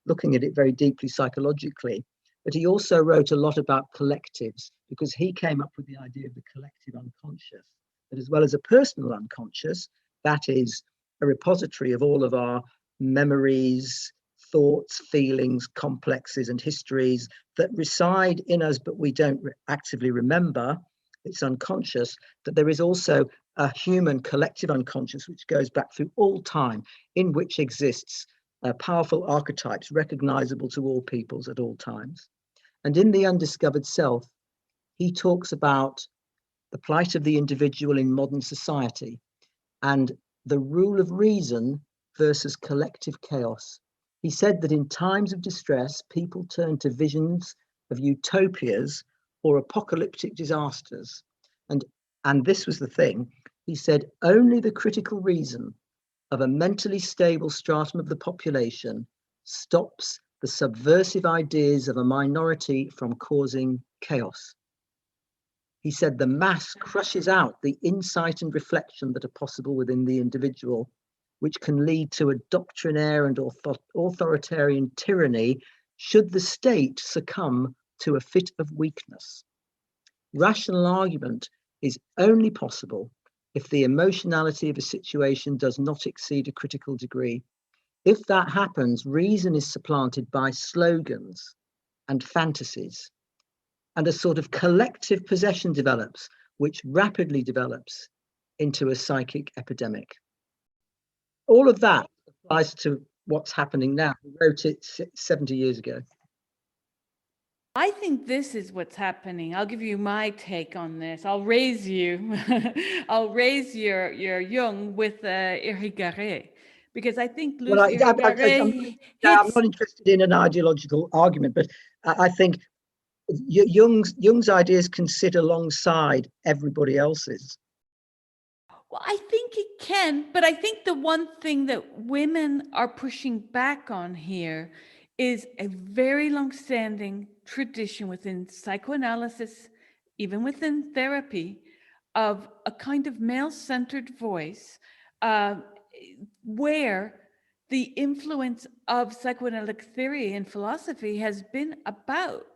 looking at it very deeply psychologically. But he also wrote a lot about collectives, because he came up with the idea of the collective unconscious, that as well as a personal unconscious, that is a repository of all of our memories, thoughts, feelings, complexes, and histories that reside in us, but we don't actively remember. It's unconscious. That there is also a human collective unconscious, which goes back through all time, in which exists powerful archetypes recognizable to all peoples at all times. And in The Undiscovered Self, he talks about the plight of the individual in modern society and the rule of reason versus collective chaos. He said that in times of distress, people turn to visions of utopias or apocalyptic disasters. And this was the thing. He said, only the critical reason of a mentally stable stratum of the population stops the subversive ideas of a minority from causing chaos. He said the mass crushes out the insight and reflection that are possible within the individual, which can lead to a doctrinaire and authoritarian tyranny should the state succumb to a fit of weakness. Rational argument is only possible if the emotionality of a situation does not exceed a critical degree. If that happens, reason is supplanted by slogans and fantasies, and a sort of collective possession develops, which rapidly develops into a psychic epidemic. All of that applies to what's happening now. He wrote it 70 years ago. I think this is what's happening. I'll give you my take on this. I'll raise you. I'll raise your Jung with Irigaray, because I think Well, Irigaray I'm hits. not interested in an ideological argument, but I think Jung's ideas can sit alongside everybody else's. Well, I think it can, but I think the one thing that women are pushing back on here is a very long-standing tradition within psychoanalysis, even within therapy, of a kind of male-centered voice, where the influence of psychoanalytic theory and philosophy has been about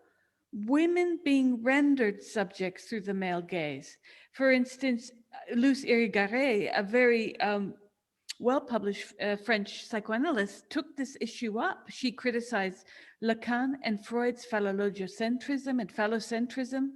women being rendered subjects through the male gaze. For instance, Luce Irigaray, a very well-published French psychoanalyst, took this issue up. She criticized Lacan and Freud's phallogocentrism and phallocentrism.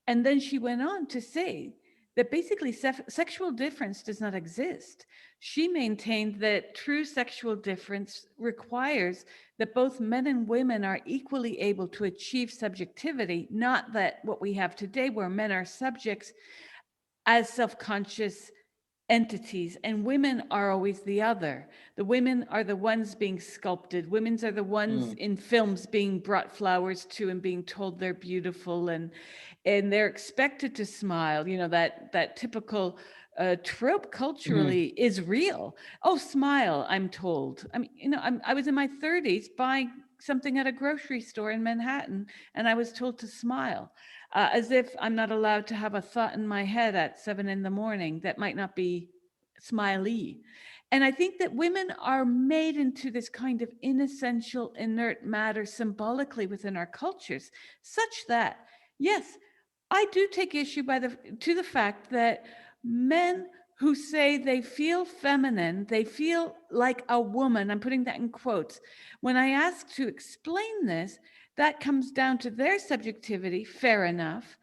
And then she went on to say that basically sexual difference does not exist. She maintained that true sexual difference requires that both men and women are equally able to achieve subjectivity, not that what we have today where men are subjects as self-conscious entities and women are always the other. The women are the ones being sculpted. Women are the ones in films being brought flowers to and being told they're beautiful, and they're expected to smile. You know, that typical trope culturally is real. Oh, smile, I'm told. I mean, you know, I was in my 30s buying something at a grocery store in Manhattan, and I was told to smile. As if I'm not allowed to have a thought in my head at 7 a.m. that might not be smiley. And I think that women are made into this kind of inessential, inert matter symbolically within our cultures, such that, yes, I do take issue to the fact that men who say they feel feminine, they feel like a woman, I'm putting that in quotes, when I ask to explain this, that comes down to their subjectivity, fair enough,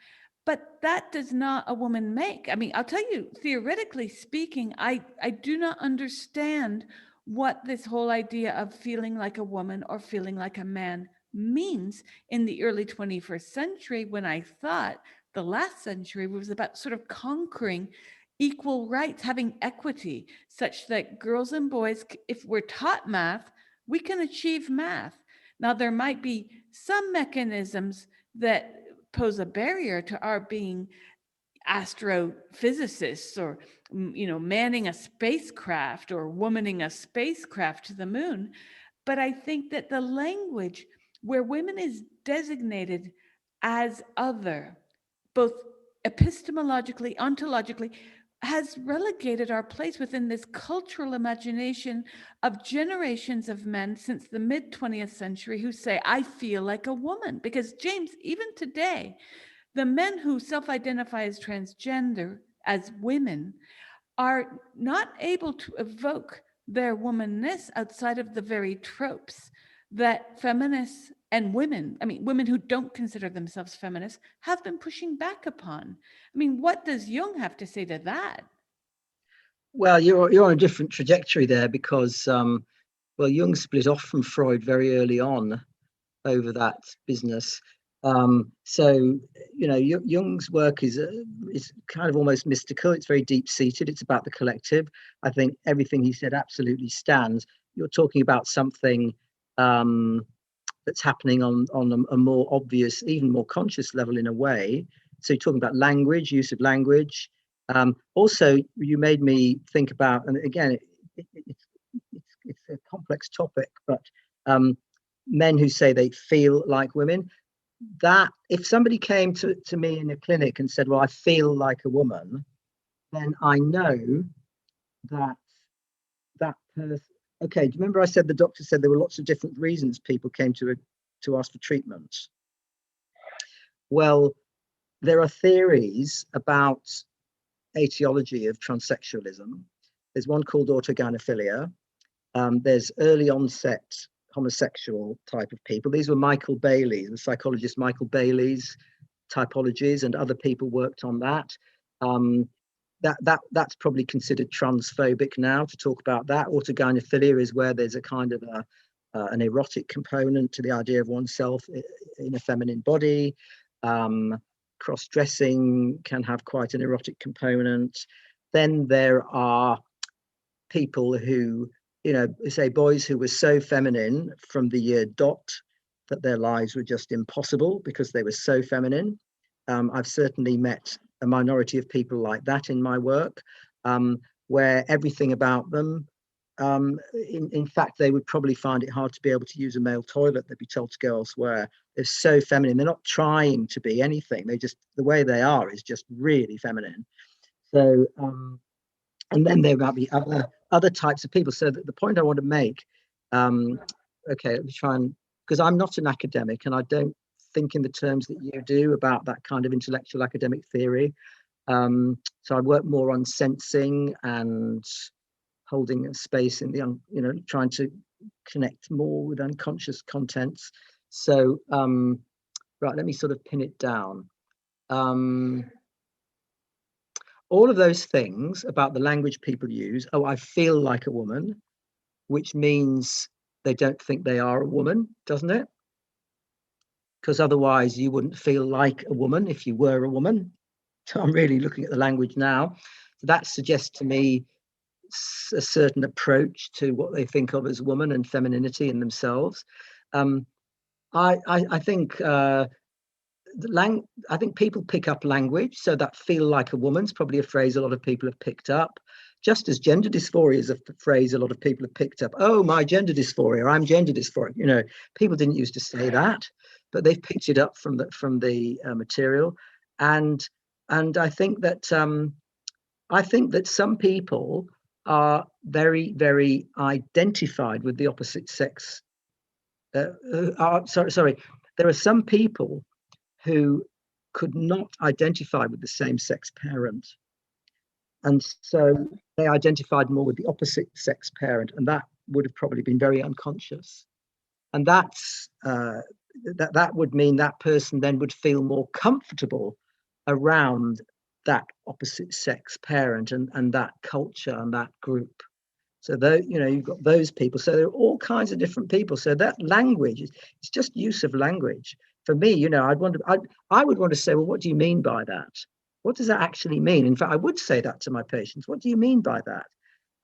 but that does not a woman make. I mean, I'll tell you, theoretically speaking, I do not understand what this whole idea of feeling like a woman or feeling like a man means in the early 21st century, when I thought the last century was about sort of conquering equal rights, having equity, such that girls and boys, if we're taught math, we can achieve math. Now, there might be some mechanisms that pose a barrier to our being astrophysicists, or manning a spacecraft or womaning a spacecraft to the moon. But I think that the language where women is designated as other, both epistemologically, ontologically, has relegated our place within this cultural imagination of generations of men since the mid 20th century who say, I feel like a woman. Because, James, even today, the men who self-identify as transgender, as women, are not able to evoke their womanness outside of the very tropes that feminists and women, women who don't consider themselves feminists, have been pushing back upon. What does Jung have to say to that? Well, you're on a different trajectory there, because Jung split off from Freud very early on over that business. So Jung's work is kind of almost mystical. It's very deep seated. It's about the collective. I think everything he said absolutely stands. You're talking about something that's happening on a more obvious, even more conscious level in a way. So you're talking about language, use of language. Also, you made me think about, and again, it's a complex topic, but men who say they feel like women. That if somebody came to me in a clinic and said, well, I feel like a woman, then I know that person. Okay, do you remember I said the doctor said there were lots of different reasons people came to ask for treatment? Well, there are theories about etiology of transsexualism. There's one called autogynephilia. There's early onset homosexual type of people. These were Michael Bailey's, the psychologist Michael Bailey's typologies, and other people worked on that. That's probably considered transphobic now to talk about that. Autogynephilia is where there's a kind of an erotic component to the idea of oneself in a feminine body. Cross-dressing can have quite an erotic component. Then there are people who, say boys who were so feminine from the year dot that their lives were just impossible because they were so feminine. I've certainly met a minority of people like that in my work, where everything about them, in fact, they would probably find it hard to be able to use a male toilet. They'd be told to go elsewhere. They're so feminine. They're not trying to be anything. The way they are is just really feminine. So, and then there might be other types of people. So the point I want to make, okay, let me try and, because I'm not an academic and I don't think in the terms that you do about that kind of intellectual academic theory. So I work more on sensing and holding a space in the, trying to connect more with unconscious contents. So, right, let me sort of pin it down. All of those things about the language people use. Oh, I feel like a woman, which means they don't think they are a woman, doesn't it? Because otherwise you wouldn't feel like a woman if you were a woman. So I'm really looking at the language now. So that suggests to me a certain approach to what they think of as woman and femininity in themselves. I think I think people pick up language, so that feel like a woman's probably a phrase a lot of people have picked up. Just as gender dysphoria is a phrase a lot of people have picked up. Oh, my gender dysphoria, I'm gender dysphoric. People didn't used to say that, but they've picked it up from the material, and I think that some people are very, very identified with the opposite sex. Sorry. There are some people who could not identify with the same sex parent. And so they identified more with the opposite sex parent, and that would have probably been very unconscious. And that's that would mean that person then would feel more comfortable around that opposite sex parent and that culture and that group. So though, you've got those people. So there are all kinds of different people. So that language is, it's just use of language. For me, I would want to say, well, what do you mean by that? What does that actually mean? In fact, I would say that to my patients. What do you mean by that?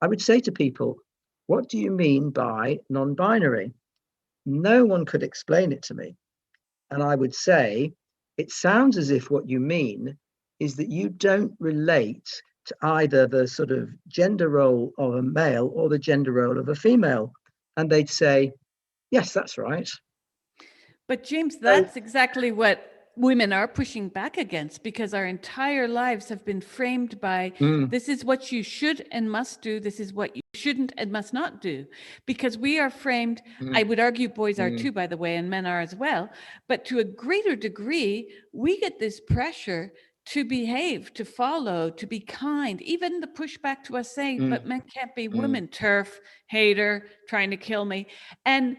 I would say to people, what do you mean by non-binary? No one could explain it to me. And I would say, it sounds as if what you mean is that you don't relate to either the sort of gender role of a male or the gender role of a female. And they'd say, yes, that's right. But James, So, that's exactly what women are pushing back against, because our entire lives have been framed by this is what you should and must do, this is what you shouldn't and must not do. Because we are framed, I would argue boys are too, by the way, and men are as well, but to a greater degree, we get this pressure to behave, to follow, to be kind, even the pushback to us saying, but men can't be women, turf, hater, trying to kill me. And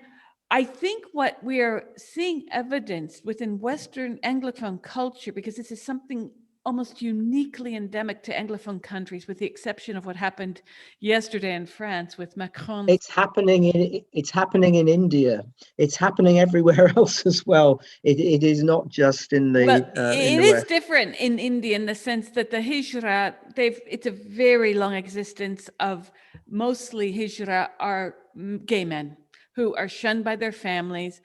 I think what we are seeing evidenced within Western Anglophone culture, because this is something almost uniquely endemic to Anglophone countries, with the exception of what happened yesterday in France with Macron. it's happening in India. It's happening everywhere else as well. It is not just in Well, the it is West. different in India in the sense that the hijra, it's a very long existence of mostly hijra are gay men who are shunned by their families.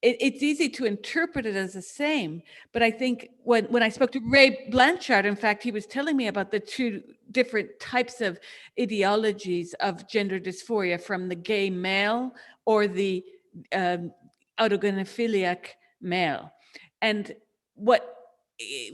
It's easy to interpret it as the same, but I think when I spoke to Ray Blanchard, in fact, he was telling me about the two different types of ideologies of gender dysphoria, from the gay male or the autogynephiliac male. And what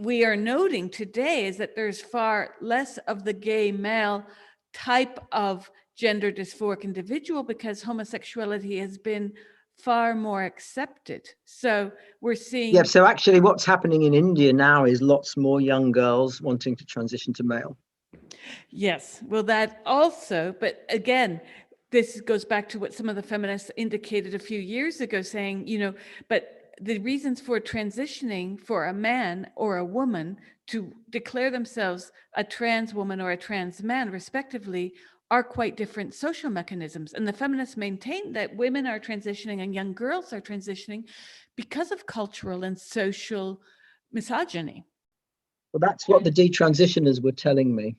we are noting today is that there's far less of the gay male type of gender dysphoric individual, because homosexuality has been far more accepted. So we're seeing... Yeah, so actually what's happening in India now is lots more young girls wanting to transition to male. Yes, well, that also, but again, this goes back to what some of the feminists indicated a few years ago, saying, but the reasons for transitioning for a man or a woman to declare themselves a trans woman or a trans man, respectively, are quite different social mechanisms. And the feminists maintain that women are transitioning and young girls are transitioning because of cultural and social misogyny. Well, that's what the detransitioners were telling me.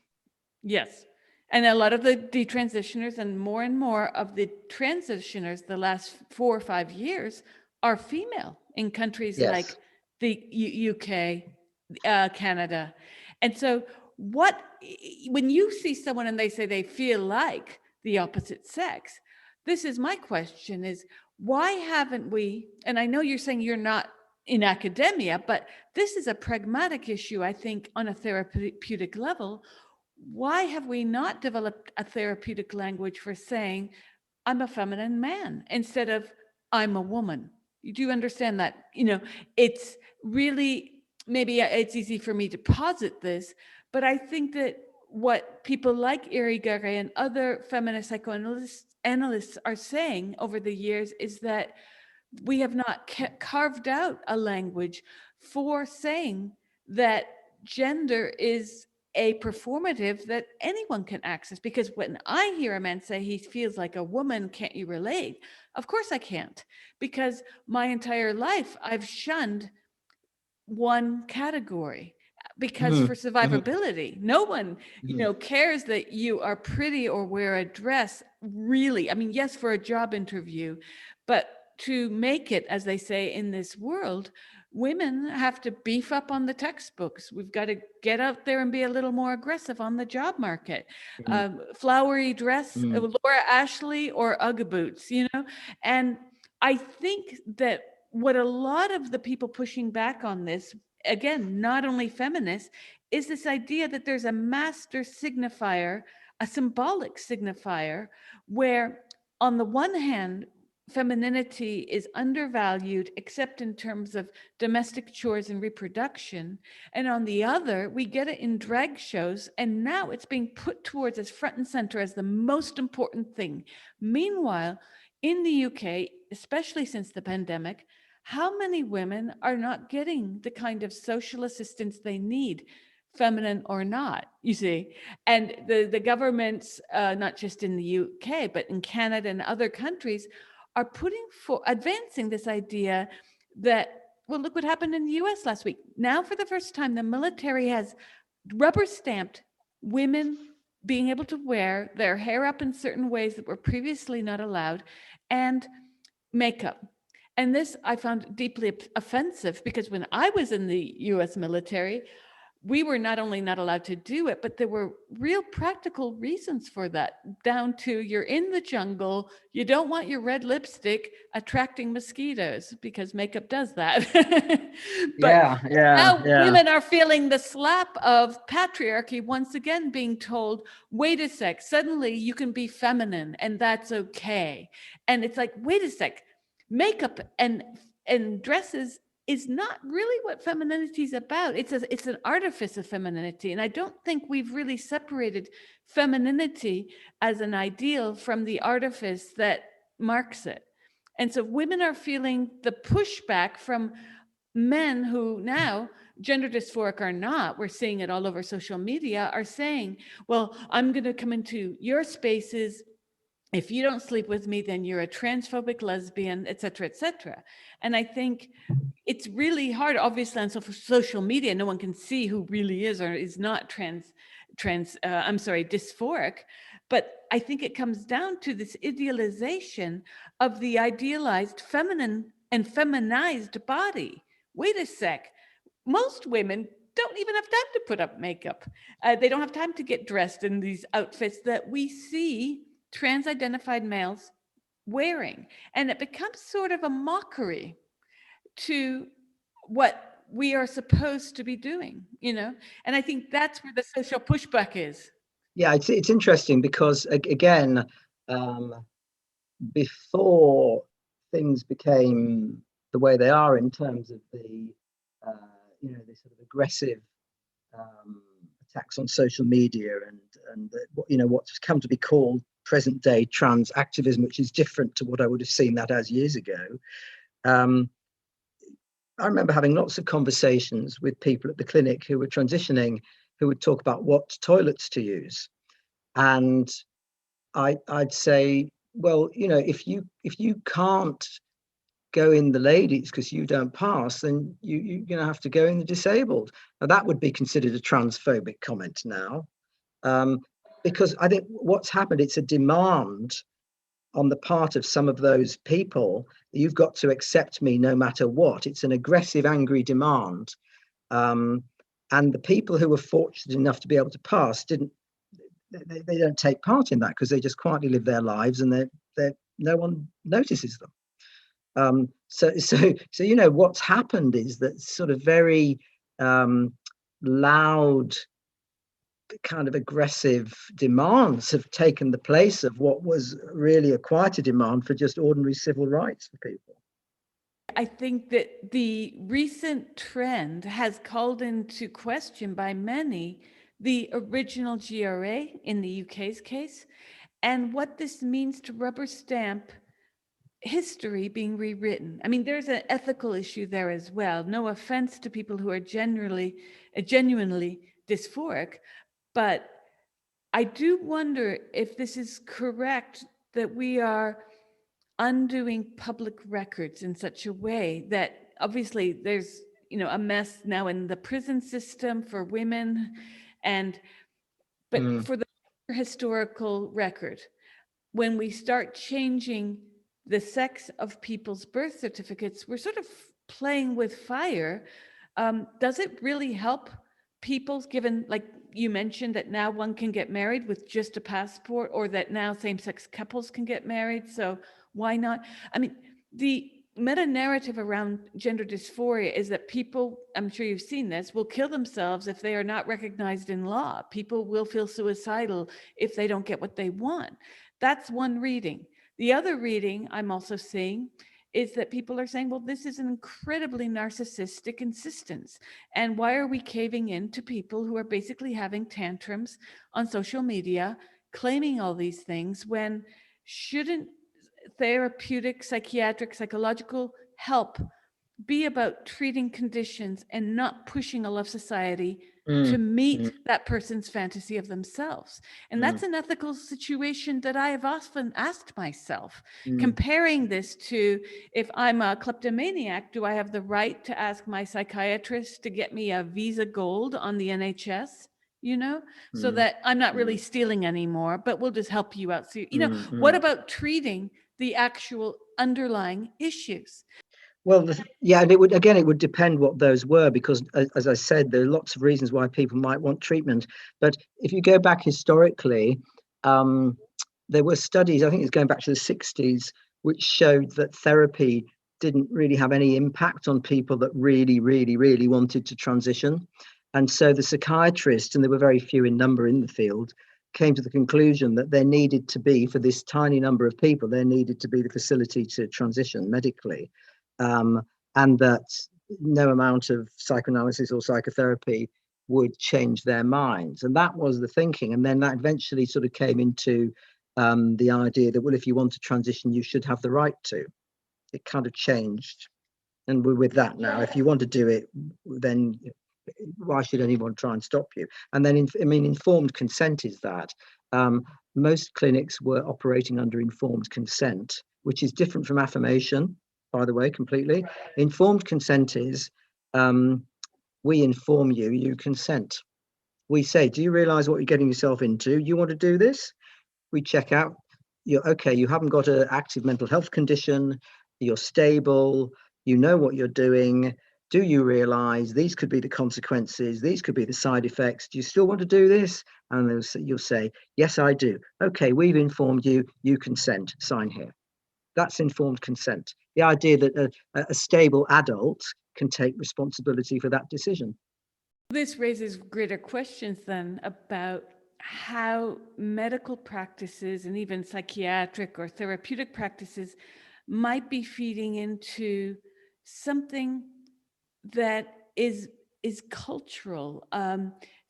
Yes. And a lot of the detransitioners and more of the transitioners the last 4 or 5 years are female in countries like Yes. the UK, Canada. And so when you see someone and they say they feel like the opposite sex, this is my question, is why haven't we, and I know you're saying you're not in academia, but this is a pragmatic issue, I think, on a therapeutic level. Why have we not developed a therapeutic language for saying, I'm a feminine man, instead of I'm a woman? You do understand that, it's really, maybe it's easy for me to posit this, but I think that what people like Irigaray and other feminist psychoanalysts are saying over the years is that we have not carved out a language for saying that gender is a performative that anyone can access. Because when I hear a man say he feels like a woman, can't you relate? Of course I can't, because my entire life I've shunned one category, because for survivability, no one, cares that you are pretty or wear a dress, really. I mean, yes, for a job interview, but to make it, as they say, in this world, women have to beef up on the textbooks. We've got to get out there and be a little more aggressive on the job market. Flowery dress, Laura Ashley or Ugg boots, And I think that what a lot of the people pushing back on this, again, not only feminists, is this idea that there's a master signifier, a symbolic signifier, where on the one hand, femininity is undervalued, except in terms of domestic chores and reproduction. And on the other, we get it in drag shows, and now it's being put towards as front and center as the most important thing. Meanwhile, in the UK, especially since the pandemic, how many women are not getting the kind of social assistance they need feminine or not, you see. And the governments, not just in the UK, but in Canada and other countries, are advancing this idea that, well, look what happened in the US last week. Now, for the first time, the military has rubber stamped women being able to wear their hair up in certain ways that were previously not allowed, and makeup. And this I found deeply offensive, because when I was in the US military, we were not only not allowed to do it, but there were real practical reasons for that, down to you're in the jungle, you don't want your red lipstick attracting mosquitoes, because makeup does that. But now Yeah. women are feeling the slap of patriarchy once again, being told, wait a sec, suddenly you can be feminine and that's okay. And it's like, wait a sec, makeup and dresses is not really what femininity is about. It's an artifice of femininity. And I don't think we've really separated femininity as an ideal from the artifice that marks it. And so women are feeling the pushback from men who now, gender dysphoric or not, we're seeing it all over social media, are saying, well, I'm going to come into your spaces. If you don't sleep with me, then you're a transphobic lesbian, et cetera, et cetera. And I think it's really hard, obviously, on social media. No one can see who really is or is not dysphoric. But I think it comes down to this idealization of the idealized feminine and feminized body. Wait a sec. Most women don't even have time to put up makeup. They don't have time to get dressed in these outfits that we see trans-identified males wearing. And it becomes sort of a mockery to what we are supposed to be doing, you know? And I think that's where the social pushback is. Yeah, it's interesting because, again, before things became the way they are in terms of the the sort of aggressive attacks on social media and what's come to be called present day trans activism, which is different to what I would have seen that as years ago. I remember having lots of conversations with people at the clinic who were transitioning, who would talk about what toilets to use. And I'd say, well, if you can't go in the ladies because you don't pass, then you're going to have to go in the disabled. Now, that would be considered a transphobic comment now, because I think what's happened, it's a demand on the part of some of those people, you've got to accept me no matter what. It's an aggressive, angry demand. And the people who were fortunate enough to be able to pass they don't take part in that because they just quietly live their lives and no one notices them. So what's happened is that sort of very loud, kind of aggressive demands have taken the place of what was really a quieter demand for just ordinary civil rights for people. I think that the recent trend has called into question by many the original GRA in the UK's case, and what this means to rubber stamp history being rewritten. I mean, there's an ethical issue there as well. No offense to people who are genuinely dysphoric, but I do wonder if this is correct, that we are undoing public records in such a way that obviously there's a mess now in the prison system for women, but for the historical record, when we start changing the sex of people's birth certificates, we're sort of playing with fire. Does it really help people, given, like you mentioned, that now one can get married with just a passport, or that now same-sex couples can get married? So why not? I mean, the meta-narrative around gender dysphoria is that people, I'm sure you've seen this, will kill themselves if they are not recognized in law. People will feel suicidal if they don't get what they want. That's one reading. The other reading I'm also seeing is that people are saying, well, this is an incredibly narcissistic insistence. And why are we caving in to people who are basically having tantrums on social media, claiming all these things, when shouldn't therapeutic, psychiatric, psychological help be about treating conditions and not pushing all of society to Mm, meet mm, that person's fantasy of themselves. And that's mm, an ethical situation that I have often asked myself, mm, comparing this to, if I'm a kleptomaniac, do I have the right to ask my psychiatrist to get me a Visa Gold on the NHS? So mm, that I'm not really mm, stealing anymore, but we'll just help you out. So, mm, what mm. about treating the actual underlying issues? Well, yeah, and it would depend what those were, because as I said, there are lots of reasons why people might want treatment. But if you go back historically, um, there were studies, I think it's going back to the 60s, which showed that therapy didn't really have any impact on people that really, really, really wanted to transition. And so the psychiatrists, and there were very few in number in the field, came to the conclusion that there needed to be, for this tiny number of people, there needed to be the facility to transition medically, um, and that no amount of psychoanalysis or psychotherapy would change their minds. And that was the thinking. And then that eventually sort of came into the idea that, well, if you want to transition, you should have the right to. It kind of changed. And we're with that now. If you want to do it, then why should anyone try and stop you? And then, informed consent is that. Most clinics were operating under informed consent, which is different from affirmation, by the way, completely. Informed consent is, we inform you, you consent. We say, do you realize what you're getting yourself into? You want to do this? We check out, you're okay, you haven't got an active mental health condition, you're stable, you know what you're doing. Do you realize these could be the consequences? These could be the side effects. Do you still want to do this? And you'll say, yes, I do. Okay, we've informed you, you consent, sign here. That's informed consent. The idea that a stable adult can take responsibility for that decision. This raises greater questions then about how medical practices and even psychiatric or therapeutic practices might be feeding into something that is cultural.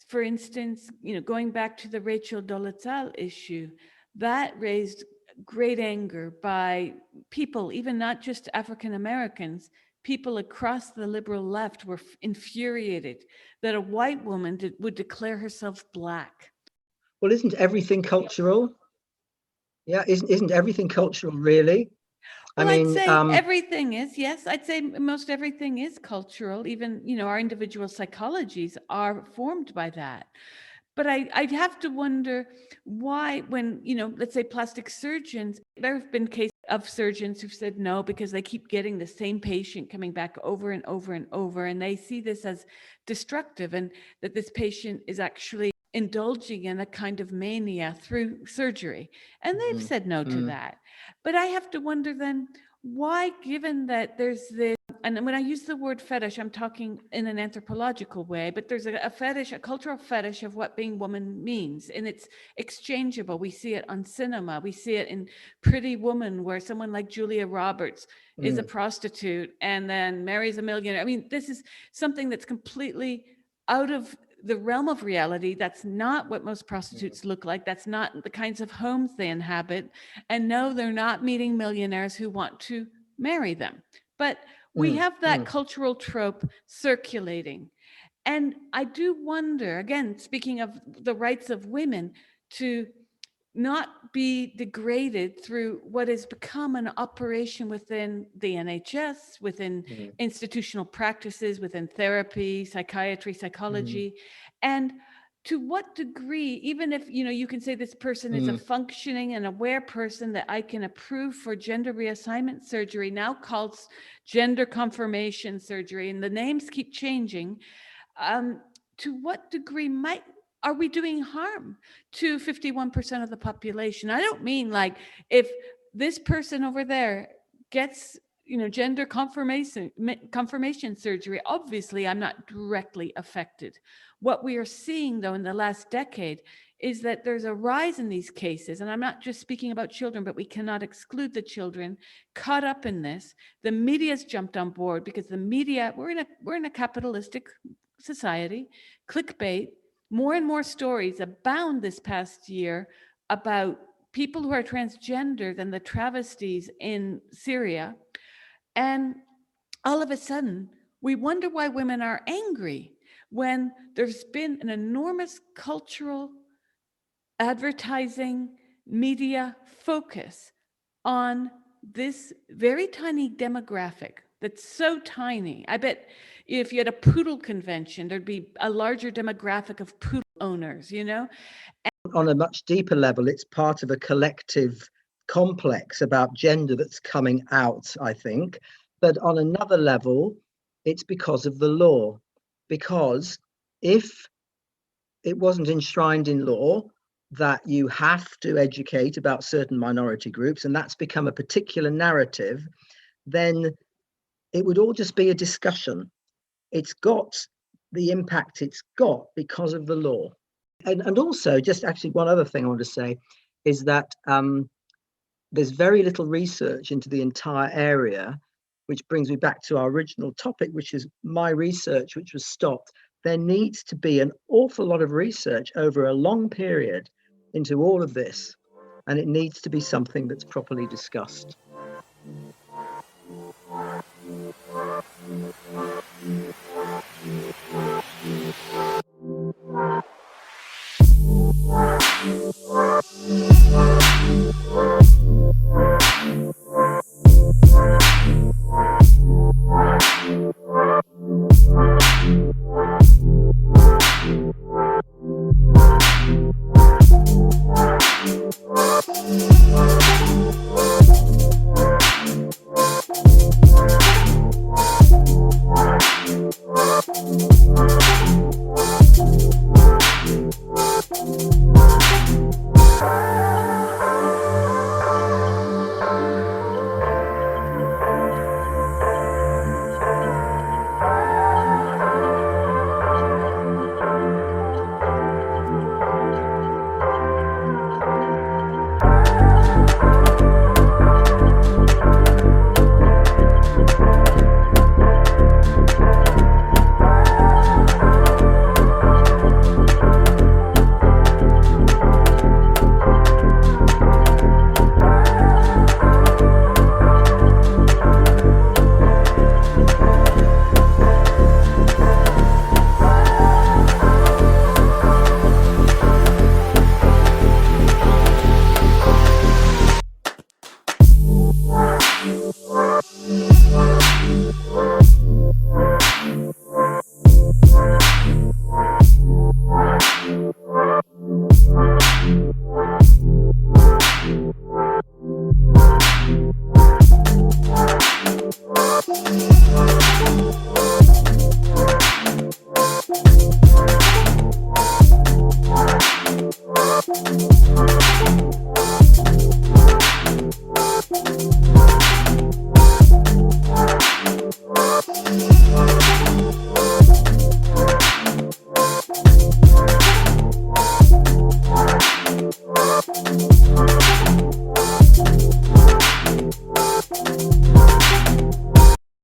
For instance, going back to the Rachel Dolezal issue, that raised great anger by people, even not just African Americans. People across the liberal left were infuriated that a white woman would declare herself Black. Well, isn't everything cultural? Yeah, isn't everything cultural, really? I Well, I'd mean, say everything is, yes. I'd say most everything is cultural. Even, our individual psychologies are formed by that. But I'd have to wonder why, when, let's say plastic surgeons, there have been cases of surgeons who've said no because they keep getting the same patient coming back over and over and over, and they see this as destructive, and that this patient is actually indulging in a kind of mania through surgery. And they've said no to that. But I have to wonder then, why, given that there's this, and when I use the word fetish, I'm talking in an anthropological way, but there's a fetish, a cultural fetish of what being woman means, and it's exchangeable. We see it on cinema. We see it in Pretty Woman, where someone like Julia Roberts is a prostitute and then marries a millionaire. I mean, this is something that's completely out of the realm of reality. That's not what most prostitutes look like. That's not the kinds of homes they inhabit. And no, they're not meeting millionaires who want to marry them. But we have that cultural trope circulating. And I do wonder, again, speaking of the rights of women, to not be degraded through what has become an operation within the NHS, within institutional practices, within therapy, psychiatry, psychology. And to what degree, even if, you can say this person is a functioning and aware person that I can approve for gender reassignment surgery, now called gender confirmation surgery, and the names keep changing, to what degree are we doing harm to 51% of the population? I don't mean like, if this person over there gets, gender confirmation surgery, obviously I'm not directly affected. What we are seeing, though, in the last decade is that there's a rise in these cases, and I'm not just speaking about children, but we cannot exclude the children caught up in this. The media's jumped on board because the media, we're in a capitalistic society. Clickbait, more and more stories abound this past year about people who are transgendered and the travesties in Syria. And all of a sudden, we wonder why women are angry. when there's been an enormous cultural, advertising, media focus on this very tiny demographic that's so tiny? I bet if you had a poodle convention, there'd be a larger demographic of poodle owners, you know? On a much deeper level, it's part of a collective complex about gender that's coming out, I think. But on another level, it's because of the law. Because if it wasn't enshrined in law that you have to educate about certain minority groups, and that's become a particular narrative, then it would all just be a discussion. It's got the impact it's got because of the law. And also, just actually one other thing I want to say is that there's very little research into the entire area, which brings me back to our original topic, which is my research, which was stopped. There needs to be an awful lot of research over a long period into all of this, and it needs to be something that's properly discussed.